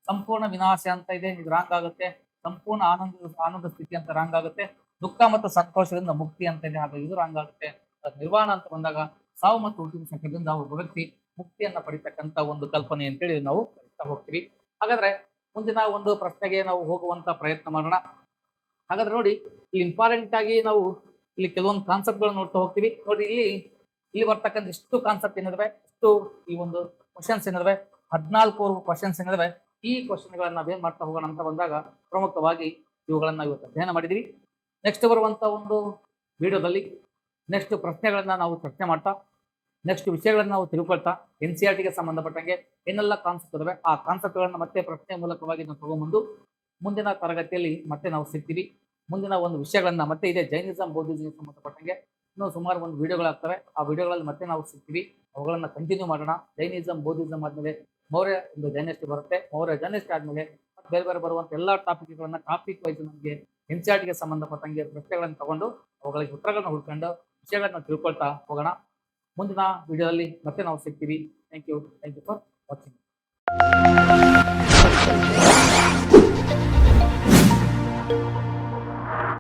Speaker 1: ಸಂಪೂರ್ಣ ವಿನಾಶ ಅಂತ ಇದೆ, ಇದು ರಾಂಗ್ ಆಗುತ್ತೆ. ಸಂಪೂರ್ಣ ಆನಂದ ಸ್ಥಿತಿ ಅಂತ ರಾಂಗ್ ಆಗುತ್ತೆ. ದುಃಖ ಮತ್ತು ಸಂತೋಷದಿಂದ ಮುಕ್ತಿ ಅಂತ ಇದೆ, ಹಾಗಾಗಿ ಇದು ರಾಂಗ್ ಆಗುತ್ತೆ. ನಿರ್ವಾಣ ಅಂತ ಬಂದಾಗ ಸಾವು ಮತ್ತು ಹುಟ್ಟಿನ ಚಕ್ರದಿಂದ ಒಬ್ಬ ವ್ಯಕ್ತಿ ಮುಕ್ತಿಯನ್ನ ಪಡಿತಕ್ಕಂತ ಒಂದು ಕಲ್ಪನೆ ಅಂತೇಳಿ ನಾವು ಕಲಿತಾ ಹೋಗ್ತೀವಿ. ಹಾಗಾದ್ರೆ ಮುಂದಿನ ಒಂದು ಪ್ರಶ್ನೆಗೆ ನಾವು ಹೋಗುವಂತ ಪ್ರಯತ್ನ ಮಾಡೋಣ. ಹಾಗಾದ್ರೆ ನೋಡಿ, ಇಲ್ಲಿ ಇಂಪಾರ್ಟೆಂಟ್ ಆಗಿ ನಾವು ಇಲ್ಲಿ ಕೆಲವೊಂದು ಕಾನ್ಸೆಪ್ಟ್ಗಳು ನೋಡ್ತಾ ಹೋಗ್ತೀವಿ. ನೋಡಿ, ಇಲ್ಲಿ ಬರ್ತಕ್ಕಂಥ ಎಷ್ಟು ಕಾನ್ಸೆಪ್ಟ್ ಏನಿದಾವೆ, ಎಷ್ಟು ಈ ಒಂದು ಕ್ವಶನ್ಸ್ ಏನಿದಾವೆ, 14 ಕ್ವಶನ್ಸ್ ಏನಿದಾವೆ. ಈ ಕ್ವಶನ್ಗಳನ್ನ ನಾವೇನ್ ಮಾಡ್ತಾ ಹೋಗೋಣ ಅಂತ ಬಂದಾಗ ಪ್ರಮುಖವಾಗಿ ಇವುಗಳನ್ನ ಇವತ್ತು ಅಧ್ಯಯನ ಮಾಡಿದೀವಿ. ನೆಕ್ಸ್ಟ್ ಬರುವಂತ ಒಂದು ವಿಡಿಯೋದಲ್ಲಿ ನೆಕ್ಸ್ಟ್ ಪ್ರಶ್ನೆಗಳನ್ನ ನಾವು ಚರ್ಚೆ ಮಾಡ್ತಾ ನೆಕ್ಸ್ಟ್ ವಿಷಯಗಳನ್ನ ನಾವು ತಿಳ್ಕೊಳ್ತಾ NCERTಗೆ ಸಂಬಂಧಪಟ್ಟಂಗೆ ಏನೆಲ್ಲ ಕಾನ್ಸೆಪ್ಟ್ ಇದಾವೆ ಆ ಕಾನ್ಸೆಪ್ಟ್ಗಳನ್ನ ಮತ್ತೆ ಪ್ರಶ್ನೆ ಮೂಲಕವಾಗಿ ನಾವು ತಗೊಂಡ್ಬಂದು ಮುಂದಿನ ತರಗತಿಯಲ್ಲಿ ಮತ್ತೆ ನಾವು ಸಿಗ್ತೀವಿ. ಮುಂದಿನ ಒಂದು ವಿಷಯಗಳನ್ನ ಮತ್ತೆ ಇದೆ ಜೈನಿಸಂ ಬೌದ್ಧಿಸಂಗೆ ಸಂಬಂಧಪಟ್ಟಂಗೆ ಇನ್ನೂ ಸುಮಾರು ಒಂದು ವಿಡಿಯೋಗಳಾಗ್ತವೆ. ಆ ವಿಡಿಯೋಗಳಲ್ಲಿ ಮತ್ತೆ ನಾವು ಸಿಗ್ತೀವಿ, ಅವುಗಳನ್ನ ಕಂಟಿನ್ಯೂ ಮಾಡೋಣ. ಜೈನಿಸಂ ಬೌದ್ಧಿಸಂ ಆದ್ಮೇಲೆ ಮೌರ್ಯ ಒಂದು ಡೈನೆಸ್ಟಿ ಬರುತ್ತೆ. ಮೌರ್ಯ ಡೈನೆಸ್ಟಿ ಆದ್ಮೇಲೆ ಬೇರೆ ಬೇರೆ ಬರುವಂತ ಎಲ್ಲಾ ಟಾಪಿಕ್ಗಳನ್ನ ಟಾಪಿಕ್ ವೈಸ್ ನಮಗೆ NCERTಗೆ ಸಂಬಂಧಪಟ್ಟಂಗೆ ಪ್ರಶ್ನೆಗಳನ್ನು ತಗೊಂಡು ಅವುಗಳಿಗೆ ಉತ್ತರಗಳನ್ನ ಹುಡ್ಕೊಂಡು ವಿಷಯಗಳನ್ನ ತಿಳ್ಕೊಳ್ತಾ ಹೋಗೋಣ. ಮುಂದಿನ ವಿಡಿಯೋದಲ್ಲಿ ಮತ್ತೆ ನಾವು ಸಿಗ್ತೀವಿ. Thank you for watching.